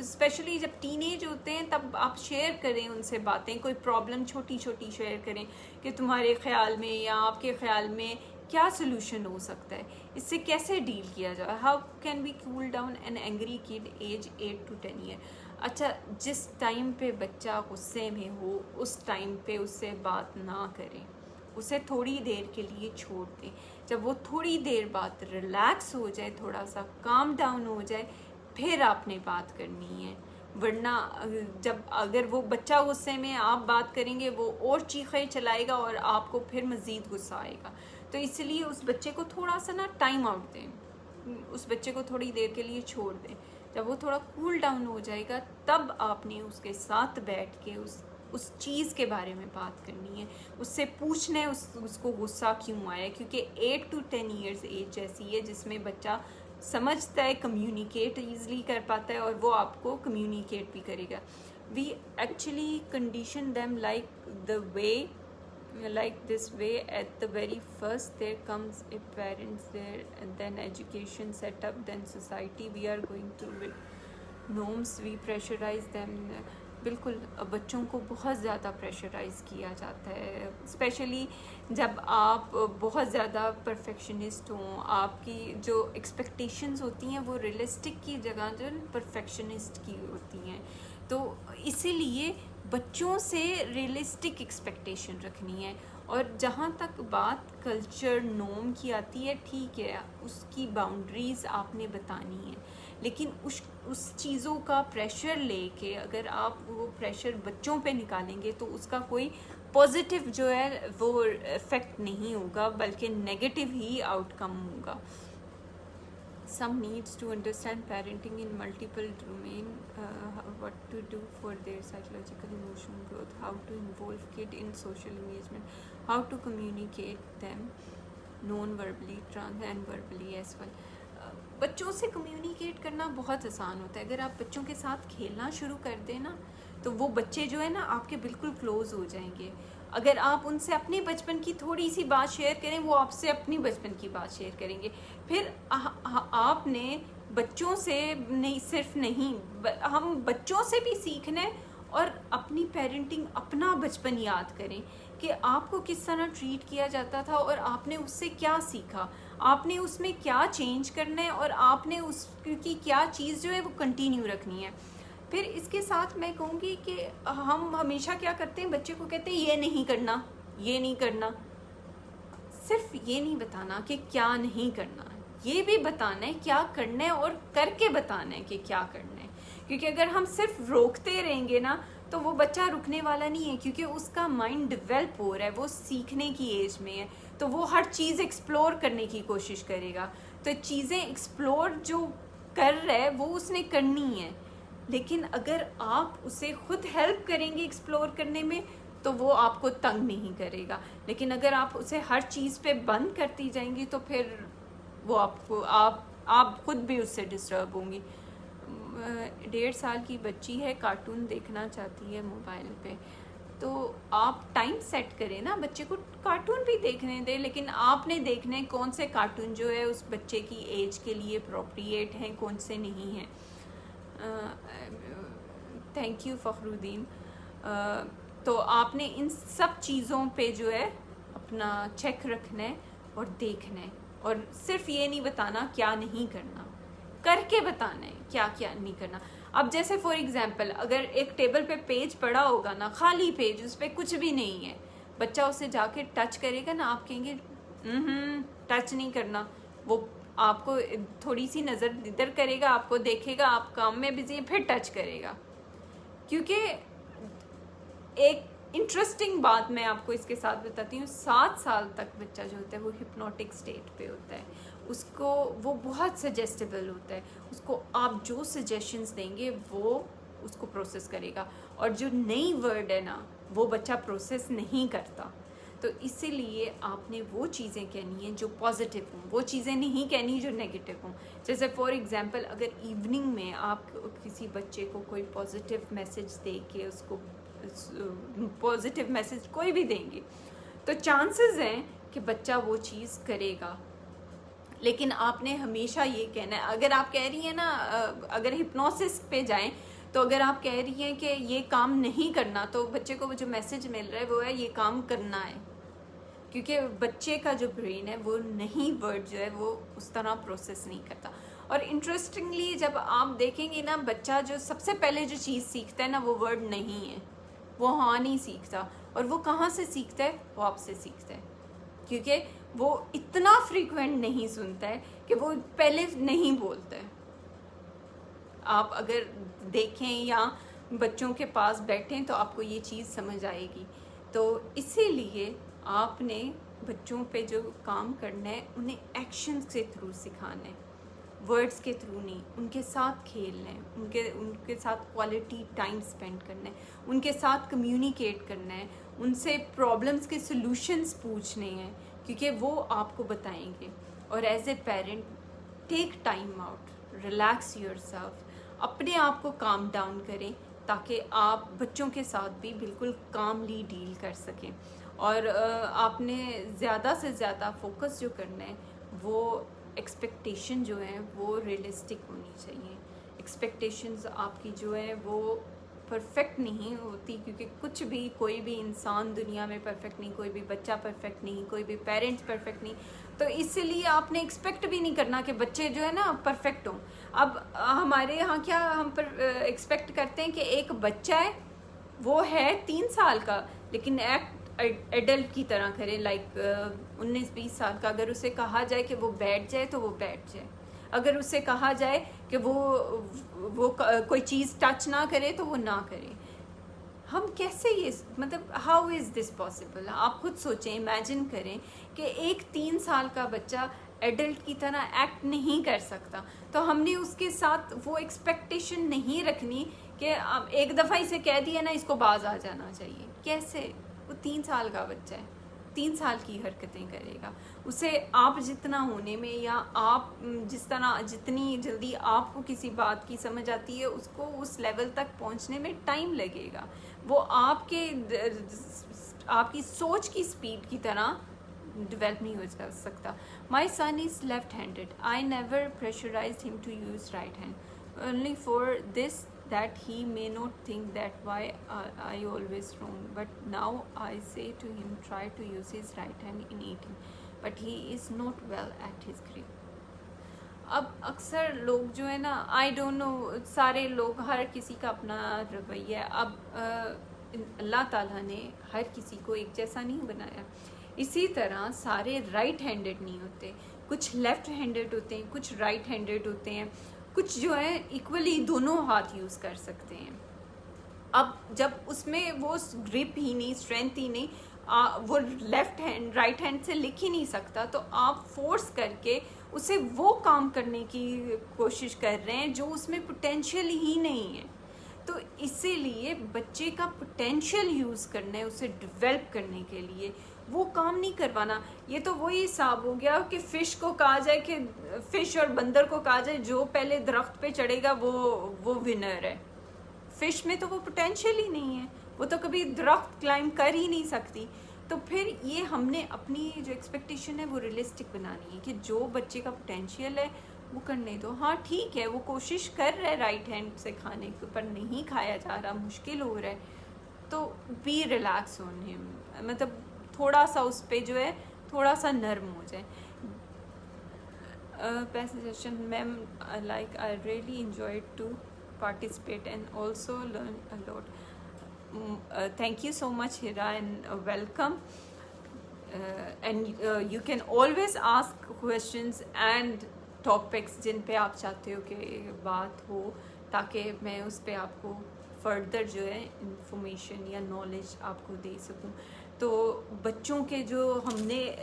Speaker 1: स्पेशली जब टीनेज होते हैं तब आप शेयर करें उनसे बातें, कोई प्रॉब्लम छोटी छोटी शेयर करें कि तुम्हारे ख़्याल में या आपके ख़्याल में क्या सोल्यूशन हो सकता है, इससे कैसे डील किया जाए, how can we cool down an angry kid age 8 to 10 year. अच्छा, जिस टाइम पे बच्चा गुस्से में हो उस टाइम पे उससे बात ना करें, उसे थोड़ी देर के लिए छोड़ दें। जब वो थोड़ी देर बाद रिलैक्स हो जाए, थोड़ा सा काम डाउन हो जाए, फिर आपने बात करनी है। वरना जब अगर वो बच्चा गुस्से में आप बात करेंगे वो और चीखें चलाएगा और आपको फिर मज़ीद गुस्सा आएगा। तो इसलिए उस बच्चे को थोड़ा सा ना टाइम आउट दें, उस बच्चे को थोड़ी देर के लिए छोड़ दें। जब वो थोड़ा कूल डाउन हो जाएगा तब आपने उसके साथ बैठ के उस चीज़ के बारे में बात करनी है, उससे पूछना है उसको गुस्सा क्यों आया, क्योंकि 8 to 10 ईयर्स एज ऐसी है जिसमें बच्चा समझता है, कम्युनिकेट ईज़िली कर पाता है और वो आपको कम्युनिकेट भी करेगा। We actually condition them like this way at the very first. There comes a parents there, and then education set up, then society, we are going through it, norms, we pressurize them. बिल्कुल बच्चों को बहुत ज़्यादा pressurise किया जाता है, specially जब आप बहुत ज़्यादा परफेक्शनिस्ट हों, आपकी जो एक्सपेक्टेशंस होती हैं वो रियलिस्टिक की जगह जो परफेक्शनिस्ट की होती हैं। तो इसीलिए बच्चों से रियलिस्टिक एक्सपेक्टेशन रखनी है। और जहाँ तक बात कल्चर नॉर्म की आती है, ठीक है, उसकी बाउंड्रीज़ आपने बतानी है, लेकिन उस चीज़ों का प्रेशर लेके अगर आप वो प्रेशर बच्चों पे निकालेंगे तो उसका कोई पॉजिटिव जो है वो इफ़ेक्ट नहीं होगा, बल्कि नेगेटिव ही आउटकम होगा। Some needs to understand parenting in multiple domain, what to do for their psychological emotional growth, how to involve kid in social engagement, how to communicate them non-verbally and verbally as well. बच्चों से communicate करना बहुत आसान होता है। अगर आप बच्चों के साथ खेलना शुरू कर दें ना तो वो बच्चे जो है ना आपके बिल्कुल क्लोज हो जाएंगे। अगर आप उनसे अपने बचपन की थोड़ी सी बात शेयर करें, वो आपसे अपनी बचपन की बात शेयर करेंगे। फिर आपने बच्चों से नहीं हम बच्चों से भी सीखना है और अपनी पेरेंटिंग, अपना बचपन याद करें कि आपको किस तरह ट्रीट किया जाता था और आपने उससे क्या सीखा, आपने उसमें क्या चेंज करना है और आपने उसकी क्या चीज़ जो है वो कंटिन्यू रखनी है। फिर इसके साथ मैं कहूँगी कि हम हमेशा क्या करते हैं, बच्चे को कहते हैं ये नहीं करना, ये नहीं करना। सिर्फ ये नहीं बताना कि क्या नहीं करना, ये भी बताना है क्या करना है और करके बताना है कि क्या करना है। क्योंकि अगर हम सिर्फ रोकते रहेंगे ना तो वो बच्चा रुकने वाला नहीं है, क्योंकि उसका माइंड डेवलप हो रहा है, वो सीखने की एज में है, तो वो हर चीज़ एक्सप्लोर करने की कोशिश करेगा। तो चीज़ें एक्सप्लोर जो कर रहा है वो उसने करनी है, लेकिन अगर आप उसे खुद हेल्प करेंगे एक्सप्लोर करने में तो वो आपको तंग नहीं करेगा। लेकिन अगर आप उसे हर चीज़ पे बंद करती जाएंगी तो फिर वो आपको आप खुद भी उससे डिस्टर्ब होंगी। 1.5 साल की बच्ची है, कार्टून देखना चाहती है मोबाइल पे, तो आप टाइम सेट करें ना, बच्चे को कार्टून भी देखने दें, लेकिन आपने देखने कौन से कार्टून जो है उस बच्चे की एज के लिए अप्रोप्रिएट हैं, कौन से नहीं हैं। Thank you Fakhruddin. तो आपने इन सब चीज़ों पे जो है अपना चेक रखना है और देखना है, और सिर्फ ये नहीं बताना क्या नहीं करना, करके बताना है क्या क्या नहीं करना। अब जैसे फॉर एग्जांपल अगर एक टेबल पे पेज पड़ा होगा ना, खाली पेज, उस पर कुछ भी नहीं है, बच्चा उसे जाके टच करेगा ना, आप कहेंगे टच नहीं करना, वो आपको थोड़ी सी नज़र इधर करेगा, आपको देखेगा, आप काम में बिजी हैं, फिर टच करेगा। क्योंकि एक इंटरेस्टिंग बात मैं आपको इसके साथ बताती हूँ, 7 साल तक बच्चा जो होता है वो हिप्नोटिक स्टेट पे होता है, उसको वो बहुत सजेस्टेबल होता है, उसको आप जो सजेशंस देंगे वो उसको प्रोसेस करेगा, और जो नई वर्ड है ना वो बच्चा प्रोसेस नहीं करता। तो इसीलिए आपने वो चीज़ें कहनी है जो पॉजिटिव हों, वो चीज़ें नहीं कहनी जो नेगेटिव हों। जैसे फॉर एग्जांपल अगर इवनिंग में आप किसी बच्चे को कोई पॉजिटिव मैसेज दे के उसको पॉजिटिव मैसेज कोई भी देंगे तो चांसेस हैं कि बच्चा वो चीज़ करेगा। लेकिन आपने हमेशा ये कहना है, अगर आप कह रही हैं ना, अगर हिप्नोसिस पे जाएं तो अगर आप कह रही हैं कि ये काम नहीं करना, तो बच्चे को जो मैसेज मिल रहा है वो है ये काम करना है, क्योंकि बच्चे का जो ब्रेन है वो नहीं वर्ड जो है वो उस तरह प्रोसेस नहीं करता। और इंटरेस्टिंगली जब आप देखेंगे ना, बच्चा जो सबसे पहले जो चीज़ सीखता है ना वो वर्ड नहीं है, वो हाँ नहीं सीखता। और वो कहाँ से सीखता है? वो आपसे सीखता है, क्योंकि वो इतना फ्रीक्वेंट नहीं सुनता है कि वो पहले नहीं बोलता है। आप अगर देखें या बच्चों के पास बैठें तो आपको ये चीज़ समझ आएगी। तो इसीलिए आपने बच्चों पे जो काम करना है उन्हें एक्शन के थ्रू सिखाना है, वर्ड्स के थ्रू नहीं। उनके साथ खेलना है, उनके साथ क्वालिटी टाइम स्पेंड करना है, उनके साथ कम्युनिकेट करना है, उनसे प्रॉब्लम्स के सॉल्यूशंस पूछने हैं, क्योंकि वो आपको बताएंगे। और as a parent take time out, relax yourself, अपने आप को काम डाउन करें ताकि आप बच्चों के साथ भी बिल्कुल कामली डील कर सकें। और आपने ज़्यादा से ज़्यादा फोकस जो करना है वो एक्सपेक्टेशन जो है वो रियलिस्टिक होनी चाहिए। एक्सपेक्टेशंस आपकी जो है वो परफेक्ट नहीं होती, क्योंकि कुछ भी, कोई भी इंसान दुनिया में परफेक्ट नहीं, कोई भी बच्चा परफेक्ट नहीं, कोई भी पेरेंट्स परफेक्ट नहीं। तो इसीलिए आपने एक्सपेक्ट भी नहीं करना कि बच्चे जो है ना परफेक्ट हों। अब हमारे यहाँ क्या हम पर एक्सपेक्ट करते हैं कि एक बच्चा है, वो है 3 साल का, लेकिन एक्ट एडल्ट की तरह करे, लाइक 19-20 साल का। अगर उसे कहा जाए कि वो बैठ जाए तो वो बैठ जाए, अगर उससे कहा जाए कि वो कोई चीज़ टच ना करे तो वो ना करे। हम कैसे ये, मतलब हाउ इज़ दिस पॉसिबल? आप खुद सोचें, इमेजिन करें कि एक 3 साल का बच्चा एडल्ट की तरह एक्ट नहीं कर सकता, तो हमने उसके साथ वो एक्सपेक्टेशन नहीं रखनी कि एक दफ़ा इसे कह दिया ना इसको बाज आ जाना चाहिए। कैसे? वो 3 साल का बच्चा है, 3 साल की हरकतें करेगा। उसे आप जितना होने में, या आप जितनी जल्दी आपको किसी बात की समझ आती है, उसको उस लेवल तक पहुंचने में टाइम लगेगा। वो आपकी सोच की स्पीड की तरह डेवलप नहीं हो सकता। My son is left handed, I never pressurised him to use right hand, only for this that he may not think that why I always wrong, but now I say to him try to use his right hand in eating, but he is not well at his grip. अब अक्सर लोग जो है ना, I don't know, सारे लोग, हर किसी का अपना रवैया है। अब अल्लाह ताला ने हर किसी को एक जैसा नहीं बनाया, इसी तरह सारे राइट हैंडेड नहीं होते, कुछ लेफ्ट हैंडेड होते हैं, कुछ राइट हैंडेड होते हैं, कुछ जो है इक्वली दोनों हाथ यूज़ कर सकते हैं। अब जब उसमें वो ग्रिप ही नहीं, स्ट्रेंथ ही नहीं, वो लेफ्ट हैंड राइट हैंड से लिख ही नहीं सकता, तो आप फोर्स करके उसे वो काम करने की कोशिश कर रहे हैं जो उसमें पोटेंशियल ही नहीं है। तो इसीलिए बच्चे का पोटेंशियल यूज़ करना है, उसे डेवलप करने के लिए वो काम नहीं करवाना। ये तो वही हिसाब हो गया कि फ़िश को कहा जाए, कि फ़िश और बंदर को कहा जाए जो पहले दरख्त पे चढ़ेगा वो विनर है। फ़िश में तो वो पोटेंशियल ही नहीं है, वो तो कभी दरख्त क्लाइंब कर ही नहीं सकती। तो फिर ये हमने अपनी जो एक्सपेक्टेशन है वो रियलिस्टिक बनानी है कि जो बच्चे का पोटेंशियल है वो करने दो। हाँ ठीक है, वो कोशिश कर रहा है राइट हैंड से खाने के, पर नहीं खाया जा रहा, मुश्किल हो रहा है, तो बी रिलैक्स ऑन हिम, मतलब थोड़ा सा उस पर जो है थोड़ा सा नर्म हो जाए। Session ma'am, like I really enjoyed to participate and also learn a lot. Thank you so much, Hira, and welcome. And you can always ask questions and topics जिन पे आप चाहते हो कि बात हो, ताकि मैं उस पे आपको फर्दर जो है इंफॉर्मेशन या नॉलेज आपको दे सकूं। तो बच्चों के जो हमने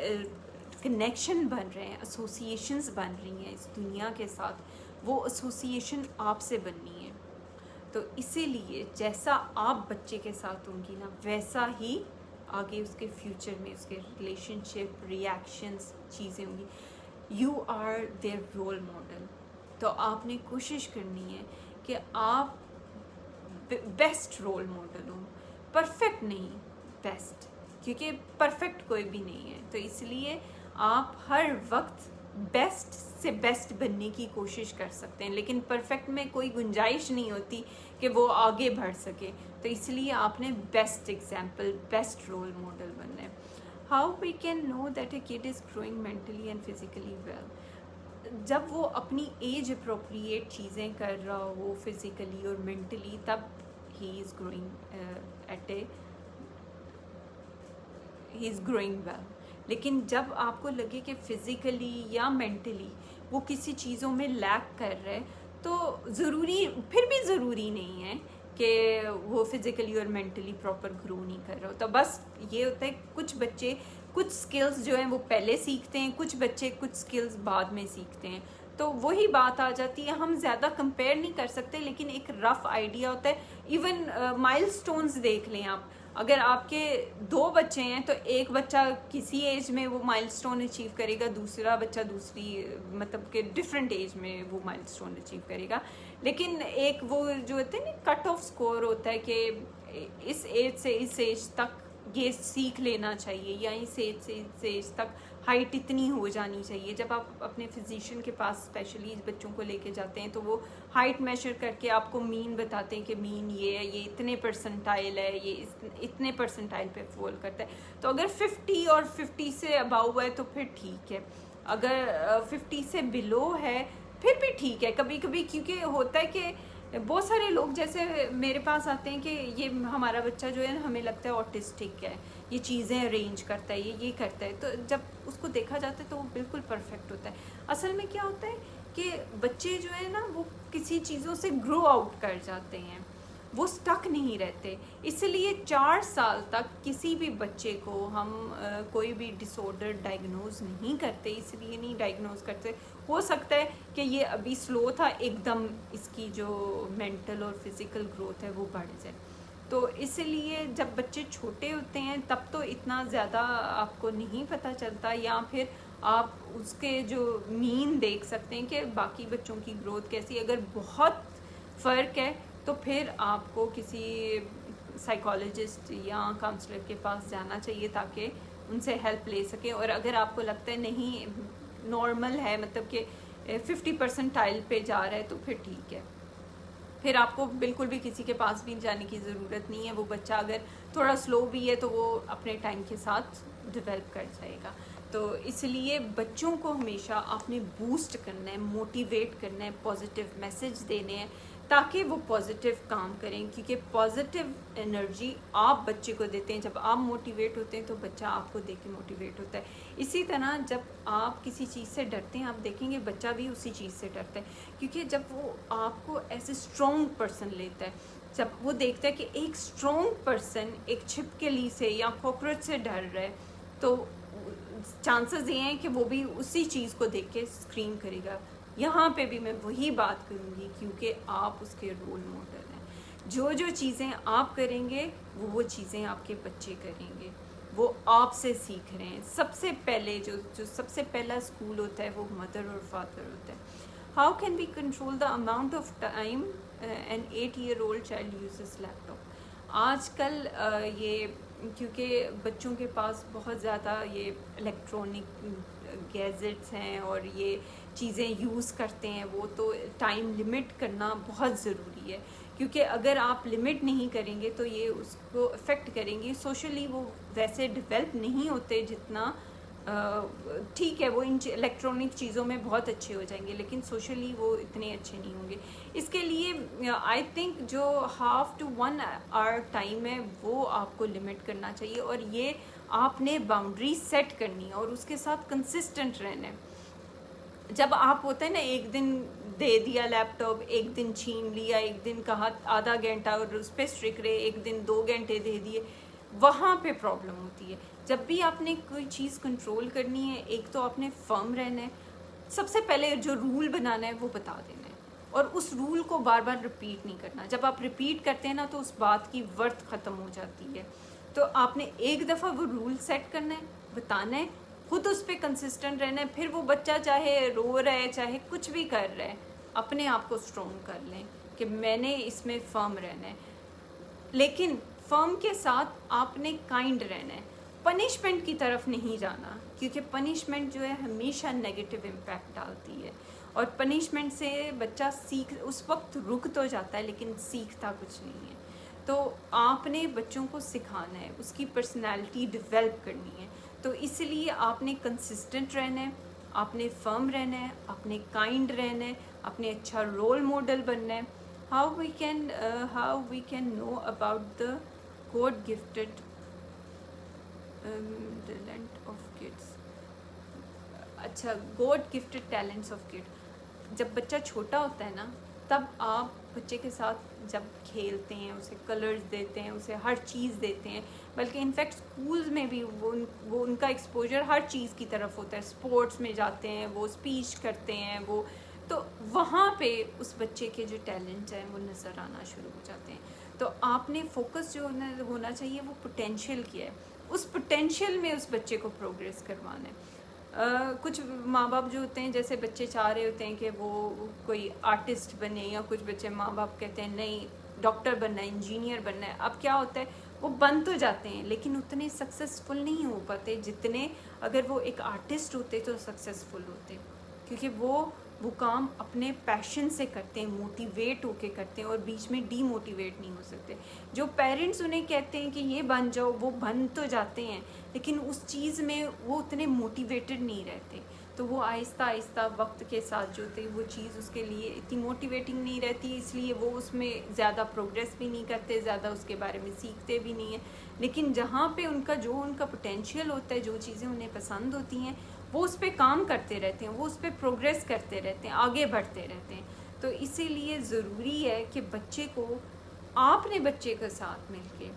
Speaker 1: कनेक्शन बन रहे हैं, एसोसिएशंस बन रही हैं इस दुनिया के साथ, वो एसोसिएशन आपसे बननी है। तो इसीलिए जैसा आप बच्चे के साथ होंगी ना, वैसा ही आगे उसके फ्यूचर में उसके रिलेशनशिप, रिएक्शंस, चीज़ें होंगी। You are their role model. तो आपने कोशिश करनी है कि आप बेस्ट रोल मॉडल हो, परफेक्ट नहीं, बेस्ट, क्योंकि परफेक्ट कोई भी नहीं है। तो इसलिए आप हर वक्त बेस्ट से बेस्ट बनने की कोशिश कर सकते हैं, लेकिन परफेक्ट में कोई गुंजाइश नहीं होती कि वो आगे बढ़ सके। तो इसलिए आपने best example, best role model बनना है। How we can know that a kid is growing mentally and physically well? जब वो अपनी एज अप्रोप्रिएट चीज़ें कर रहा हो फिज़िकली और मेंटली, तब ही इज़ ग्रोइंग वेल। लेकिन जब आपको लगे कि फ़िज़िकली या मेंटली वो किसी चीज़ों में लैक कर रहे, तो फिर भी ज़रूरी नहीं है कि वो फिज़िकली और मेंटली प्रॉपर ग्रो नहीं कर रहा हो। तो बस ये होता है कुछ बच्चे कुछ स्किल्स जो हैं वो पहले सीखते हैं, कुछ बच्चे कुछ स्किल्स बाद में सीखते हैं। तो वही बात आ जाती है, हम ज़्यादा कंपेयर नहीं कर सकते, लेकिन एक रफ़ आइडिया होता है। इवन माइलस्टोन्स देख लें आप, अगर आपके 2 बच्चे हैं तो एक बच्चा किसी एज में वो माइलस्टोन अचीव करेगा, दूसरा बच्चा दूसरी, मतलब कि डिफरेंट एज में वो माइलस्टोन अचीव करेगा। लेकिन एक वो जो होते हैं ना कट ऑफ स्कोर होता है कि इस एज से इस एज तक ये सीख लेना चाहिए, या इस एज से इस एज तक हाइट इतनी हो जानी चाहिए। जब आप अपने फिजिशियन के पास स्पेशली बच्चों को लेके जाते हैं तो वो हाइट मेजर करके आपको मीन बताते हैं कि मीन ये है, ये इतने परसेंटाइल है, ये इतने परसेंटाइल पे फॉल करता है। तो अगर 50 और 50 से अबाव है तो फिर ठीक है, अगर 50 से बिलो है फिर भी ठीक है। कभी कभी क्योंकि होता है कि बहुत सारे लोग जैसे मेरे पास आते हैं कि ये हमारा बच्चा जो है हमें लगता है ऑटिस्टिक है, ये चीज़ें अरेंज करता है, ये करता है। तो जब उसको देखा जाता है तो वो बिल्कुल परफेक्ट होता है। असल में क्या होता है कि बच्चे जो है ना वो किसी चीज़ों से ग्रो आउट कर जाते हैं, वो स्टक नहीं रहते। इसलिए 4 साल तक किसी भी बच्चे को हम कोई भी डिसऑर्डर डायग्नोज नहीं करते। इसलिए नहीं डायग्नोज करते, हो सकता है कि ये अभी स्लो था, एकदम इसकी जो मेंटल और फिज़िकल ग्रोथ है वो बढ़ जाए। तो इसलिए जब बच्चे छोटे होते हैं तब तो इतना ज़्यादा आपको नहीं पता चलता, या फिर आप उसके जो मीन देख सकते हैं कि बाकी बच्चों की ग्रोथ कैसी। अगर बहुत फ़र्क है तो फिर आपको किसी साइकोलॉजिस्ट या काउंसलर के पास जाना चाहिए ताकि उनसे हेल्प ले सकें। और अगर आपको लगता है नहीं नॉर्मल है, मतलब कि 50 परसेंटाइल पे जा रहा है, तो फिर ठीक है, फिर आपको बिल्कुल भी किसी के पास भी जाने की ज़रूरत नहीं है। वो बच्चा अगर थोड़ा स्लो भी है तो वो अपने टाइम के साथ डेवलप कर जाएगा। तो इसलिए बच्चों को हमेशा आपने बूस्ट करना है, मोटिवेट करना है, पॉजिटिव मैसेज देने हैं ताकि वो पॉजिटिव काम करें, क्योंकि पॉजिटिव एनर्जी आप बच्चे को देते हैं। जब आप मोटिवेट होते हैं तो बच्चा आपको देख के मोटिवेट होता है। इसी तरह जब आप किसी चीज़ से डरते हैं, आप देखेंगे बच्चा भी उसी चीज़ से डरता है, क्योंकि जब वो आपको ऐसे स्ट्रॉन्ग पर्सन लेता है, जब वो देखता है कि एक स्ट्रॉन्ग पर्सन एक छिपकली से या कॉकरोच से डर रहा है, तो चांसेस ये हैं कि वो भी उसी चीज़ को देख के स्क्रीन करेगा। यहाँ पे भी मैं वही बात करूँगी, क्योंकि आप उसके रोल मॉडल हैं। जो जो चीज़ें आप करेंगे वो चीज़ें आपके बच्चे करेंगे, वो आपसे सीख रहे हैं। सबसे पहले जो सबसे पहला स्कूल होता है वो मदर और फादर होता है। How can we control the amount of time an 8-year-old child uses laptop? आजकल ये क्योंकि बच्चों के पास बहुत ज़्यादा ये इलेक्ट्रॉनिक गैजेट्स हैं और ये चीज़ें यूज़ करते हैं, वो तो टाइम लिमिट करना बहुत ज़रूरी है, क्योंकि अगर आप लिमिट नहीं करेंगे तो ये उसको अफेक्ट करेंगी। सोशली वो वैसे डेवलप नहीं होते जितना, ठीक है वो इन इलेक्ट्रॉनिक चीज़ों में बहुत अच्छे हो जाएंगे, लेकिन सोशली वो इतने अच्छे नहीं होंगे। इसके लिए आई थिंक जो 1/2 to 1 hour टाइम है वो आपको लिमिट करना चाहिए, और ये आपने बाउंड्री सेट करनी है और उसके साथ कंसिस्टेंट रहना है। जब आप होते हैं ना, एक दिन दे दिया लैपटॉप, एक दिन छीन लिया, एक दिन कहा आधा घंटा और उस पर स्ट्रिक रहे, एक दिन 2 घंटे दे दिए, वहाँ पे प्रॉब्लम होती है। जब भी आपने कोई चीज़ कंट्रोल करनी है, एक तो आपने फर्म रहना है, सबसे पहले जो रूल बनाना है वो बता देना है, और उस रूल को बार बार रिपीट नहीं करना। जब आप रिपीट करते हैं ना तो उस बात की वर्थ ख़त्म हो जाती है। तो आपने एक दफ़ा वो रूल सेट करना है, बताना है, खुद उस पर कंसिस्टेंट रहना है। फिर वो बच्चा चाहे रो रहा है, चाहे कुछ भी कर रहा है, अपने आप को स्ट्रॉन्ग कर लें कि मैंने इसमें फर्म रहना है। लेकिन फर्म के साथ आपने काइंड रहना है, पनिशमेंट की तरफ नहीं जाना, क्योंकि पनिशमेंट जो है हमेशा नेगेटिव इम्पैक्ट डालती है। और पनिशमेंट से बच्चा उस वक्त रुक तो जाता है लेकिन सीखता कुछ नहीं है। तो आपने बच्चों को सिखाना है, उसकी पर्सनैलिटी डेवलप करनी है। तो इसलिए आपने कंसिस्टेंट रहना है, आपने फर्म रहना है, आपने काइंड रहना है, आपने अच्छा रोल मॉडल बनना है। how we can know about the God gifted talent of kids। अच्छा, God gifted talents of kid. जब बच्चा छोटा होता है ना, तब आप बच्चे के साथ जब खेलते हैं, उसे कलर्स देते हैं, उसे हर चीज़ देते हैं, बल्कि इनफैक्ट स्कूल्स में भी वो उनका एक्सपोजर हर चीज़ की तरफ होता है। स्पोर्ट्स में जाते हैं, वो स्पीच करते हैं, वो तो वहाँ पे उस बच्चे के जो टैलेंट्स हैं वो नज़र आना शुरू हो जाते हैं। तो आपने फोकस जो होना चाहिए वो पोटेंशियल की है, उस पोटेंशियल में उस बच्चे को प्रोग्रेस करवाना है। कुछ माँ बाप जो होते हैं, जैसे बच्चे चाह रहे होते हैं कि वो कोई आर्टिस्ट बने, या कुछ बच्चे माँ बाप कहते हैं नहीं डॉक्टर बनना है, इंजीनियर बनना है। अब क्या होता है, वो बन तो जाते हैं लेकिन उतने सक्सेसफुल नहीं हो पाते जितने अगर वो एक आर्टिस्ट होते तो सक्सेसफुल होते, क्योंकि वो काम अपने पैशन से करते हैं, मोटिवेट होके करते हैं और बीच में डीमोटिवेट नहीं हो सकते। जो पेरेंट्स उन्हें कहते हैं कि ये बन जाओ, वो बन तो जाते हैं लेकिन उस चीज़ में वो उतने मोटिवेटेड नहीं रहते। तो वो आहिस्ता आहिस्ता वक्त के साथ जो थे वो चीज़ उसके लिए इतनी मोटिवेटिंग नहीं रहती, इसलिए वो उसमें ज़्यादा प्रोग्रेस भी नहीं करते, ज़्यादा उसके बारे में सीखते भी नहीं हैं। लेकिन जहाँ पे उनका पोटेंशियल होता है, जो चीज़ें उन्हें पसंद होती हैं, वो उस पर काम करते रहते हैं, वो उस पर प्रोग्रेस करते रहते हैं, आगे बढ़ते रहते हैं। तो इसीलिए ज़रूरी है कि बच्चे को आपने बच्चे के साथ मिलके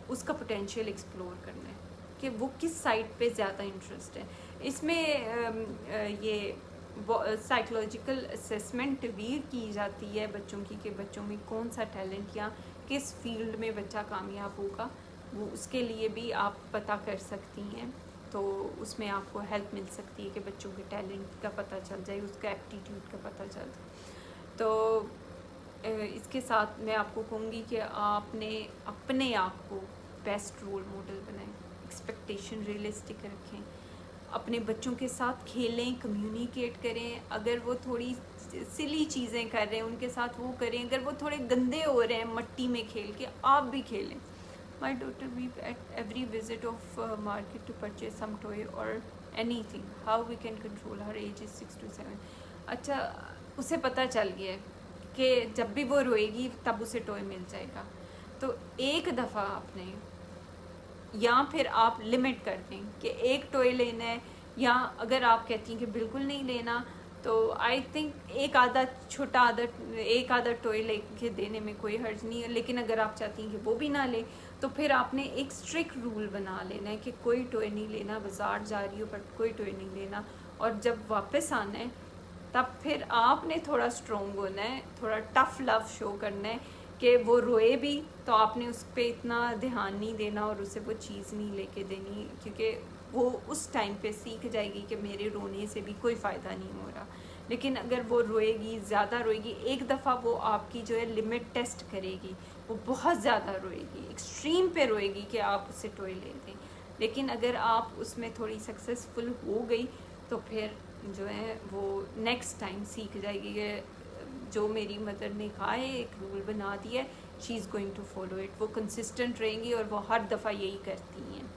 Speaker 1: उसका पोटेंशियल एक्सप्लोर करना है कि वो किस साइड पे ज़्यादा इंटरेस्ट है। इसमें ये साइकोलॉजिकल असेसमेंट भी की जाती है बच्चों की, कि बच्चों में कौन सा टैलेंट या किस फील्ड में बच्चा कामयाब होगा, वो उसके लिए भी आप पता कर सकती हैं। तो उसमें आपको हेल्प मिल सकती है कि बच्चों के टैलेंट का पता चल जाए, उसका एप्टीट्यूड का पता चल जाए। तो इसके साथ मैं आपको कहूँगी कि आपने अपने आप को बेस्ट रोल मॉडल बनाएं, एक्सपेक्टेशन रियलिस्टिक रखें, अपने बच्चों के साथ खेलें, कम्युनिकेट करें। अगर वो थोड़ी सिली चीज़ें कर रहे हैं उनके साथ वो करें, अगर वो थोड़े गंदे हो रहे हैं मट्टी में खेल के, आप भी खेलें। My daughter weep at every visit of market to purchase some toy or anything. How we can control? Her age is 6 to 7. अच्छा, उसे पता चल गया है कि जब भी वो रोएगी तब उसे टॉय मिल जाएगा। तो एक दफ़ा आपने, या फिर आप लिमिट कर दें कि एक टॉय लेना है, या अगर आप कहती हैं कि बिल्कुल नहीं लेना, तो आई थिंक एक आधा टॉय लेके देने में कोई हर्ज नहीं है। लेकिन अगर आप चाहती हैं कि वो भी ना ले, तो फिर आपने एक स्ट्रिक्ट रूल बना लेना है कि कोई टॉय नहीं लेना, बाज़ार जा रही हो बट कोई टॉय नहीं लेना। और जब वापस आना है तब फिर आपने थोड़ा स्ट्रॉन्ग होना है, थोड़ा टफ लव शो करना है कि वो रोए भी तो आपने उस पर इतना ध्यान नहीं देना और उसे वो चीज़ नहीं लेके देनी, क्योंकि वो उस टाइम पे सीख जाएगी कि मेरे रोने से भी कोई फ़ायदा नहीं हो रहा। लेकिन अगर वो रोएगी, ज़्यादा रोएगी, एक दफ़ा वो आपकी जो है लिमिट टेस्ट करेगी, वो बहुत ज़्यादा रोएगी, एक्सट्रीम पे रोएगी कि आप उससे टॉय ले दें। लेकिन अगर आप उसमें थोड़ी सक्सेसफुल हो गई तो फिर जो है वो नेक्स्ट टाइम सीख जाएगी कि जो मेरी मदर ने कहा है, एक रूल बना दिया है, she is going to follow it. वो कंसिस्टेंट रहेंगी और वो हर दफ़ा यही करती हैं।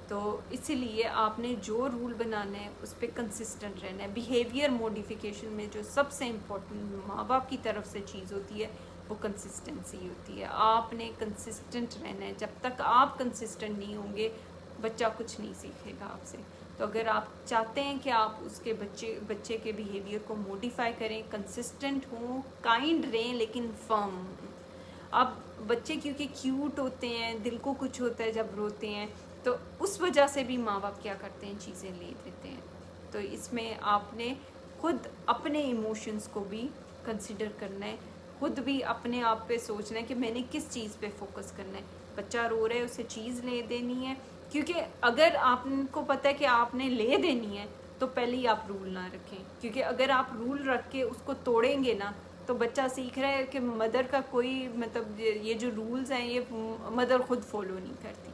Speaker 1: तो इसीलिए आपने जो रूल बनाना है उस पर कंसिस्टेंट रहना है। बिहेवियर मॉडिफिकेशन में जो सबसे इम्पोर्टेंट माँ बाप की तरफ से चीज़ होती है वो कंसिस्टेंसी होती है। आपने कंसिस्टेंट रहना है। जब तक आप कंसिस्टेंट नहीं होंगे बच्चा कुछ नहीं सीखेगा आपसे। तो अगर आप चाहते हैं कि आप उसके बच्चे के बिहेवियर को मॉडिफाई करें, कंसिस्टेंट हों, काइंड रहें लेकिन फर्म। अब बच्चे क्योंकि क्यूट होते हैं, दिल को कुछ होता है जब रोते हैं, तो उस वजह से भी माँ बाप क्या करते हैं, चीज़ें ले देते हैं। तो इसमें आपने खुद अपने इमोशंस को भी कंसिडर करना है, खुद भी अपने आप पे सोचना है कि मैंने किस चीज़ पे फोकस करना है। बच्चा रो रहा है उसे चीज़ ले देनी है, क्योंकि अगर आपको पता है कि आपने ले देनी है तो पहले ही आप रूल ना रखें, क्योंकि अगर आप रूल रख के उसको तोड़ेंगे ना तो बच्चा सीख रहा है कि मदर का कोई मतलब ये जो रूल्स हैं ये मदर खुद फॉलो नहीं करती।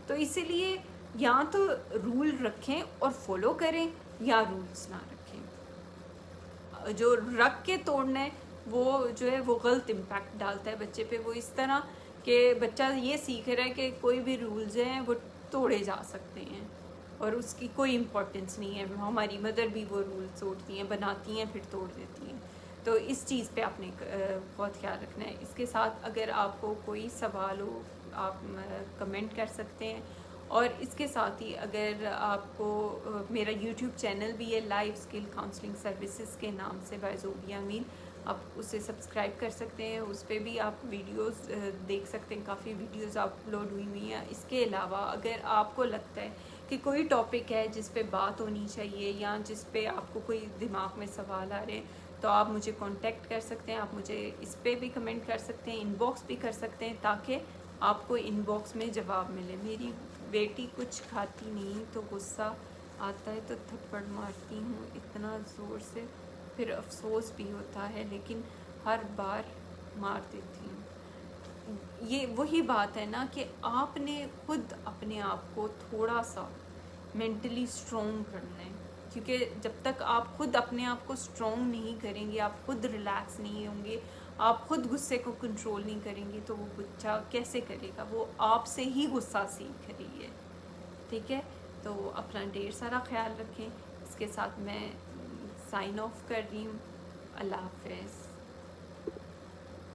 Speaker 1: तो इसीलिए या तो रूल रखें और फॉलो करें या रूल्स ना रखें। जो रख के तोड़ना है वो जो है वो गलत इम्पैक्ट डालता है बच्चे पे। वो इस तरह कि बच्चा ये सीख रहा है कि कोई भी रूल्स हैं वो तोड़े जा सकते हैं और उसकी कोई इम्पोर्टेंस नहीं है। हमारी मदर भी वो रूल्स तोड़ती हैं, बनाती हैं, फिर तोड़ देती हैं। तो इस चीज़ पे आपने बहुत ख्याल रखना है। इसके साथ अगर आपको कोई सवाल हो आप कमेंट कर सकते हैं, और इसके साथ ही अगर आपको मेरा यूट्यूब चैनल भी है लाइफ स्किल काउंसलिंग सर्विसेज के नाम से बाय ज़ोबिया अमीन, आप उसे सब्सक्राइब कर सकते हैं। उस पर भी आप वीडियोस देख सकते हैं, काफ़ी वीडियोस अपलोड हुई हुई हैं। इसके अलावा अगर आपको लगता है कि कोई टॉपिक है जिस पे बात होनी चाहिए या जिस पे आपको कोई दिमाग में सवाल आ रहे हैं तो आप मुझे कांटेक्ट कर सकते हैं। आप मुझे इस पे भी कमेंट कर सकते हैं, इनबॉक्स भी कर सकते हैं, ताकि आपको इनबॉक्स में जवाब मिले। मेरी बेटी कुछ खाती नहीं तो गुस्सा आता है तो थप्पड़ मारती हूँ इतना ज़ोर से, फिर अफसोस भी होता है लेकिन हर बार मार देती हूँ। ये वही बात है ना कि आपने खुद अपने आप को थोड़ा सा मेंटली स्ट्रॉन्ग करना है, क्योंकि जब तक आप खुद अपने आप को स्ट्रॉन्ग नहीं करेंगे, आप खुद रिलैक्स नहीं होंगे, आप खुद गुस्से को कंट्रोल नहीं करेंगे तो वो बच्चा कैसे करेगा? वो आपसे ही गुस्सा सीख रही है। ठीक है, तो अपना ढेर सारा ख्याल रखें। इसके साथ मैं साइन ऑफ कर रही हूँ। अल्लाह हाफ़िज़।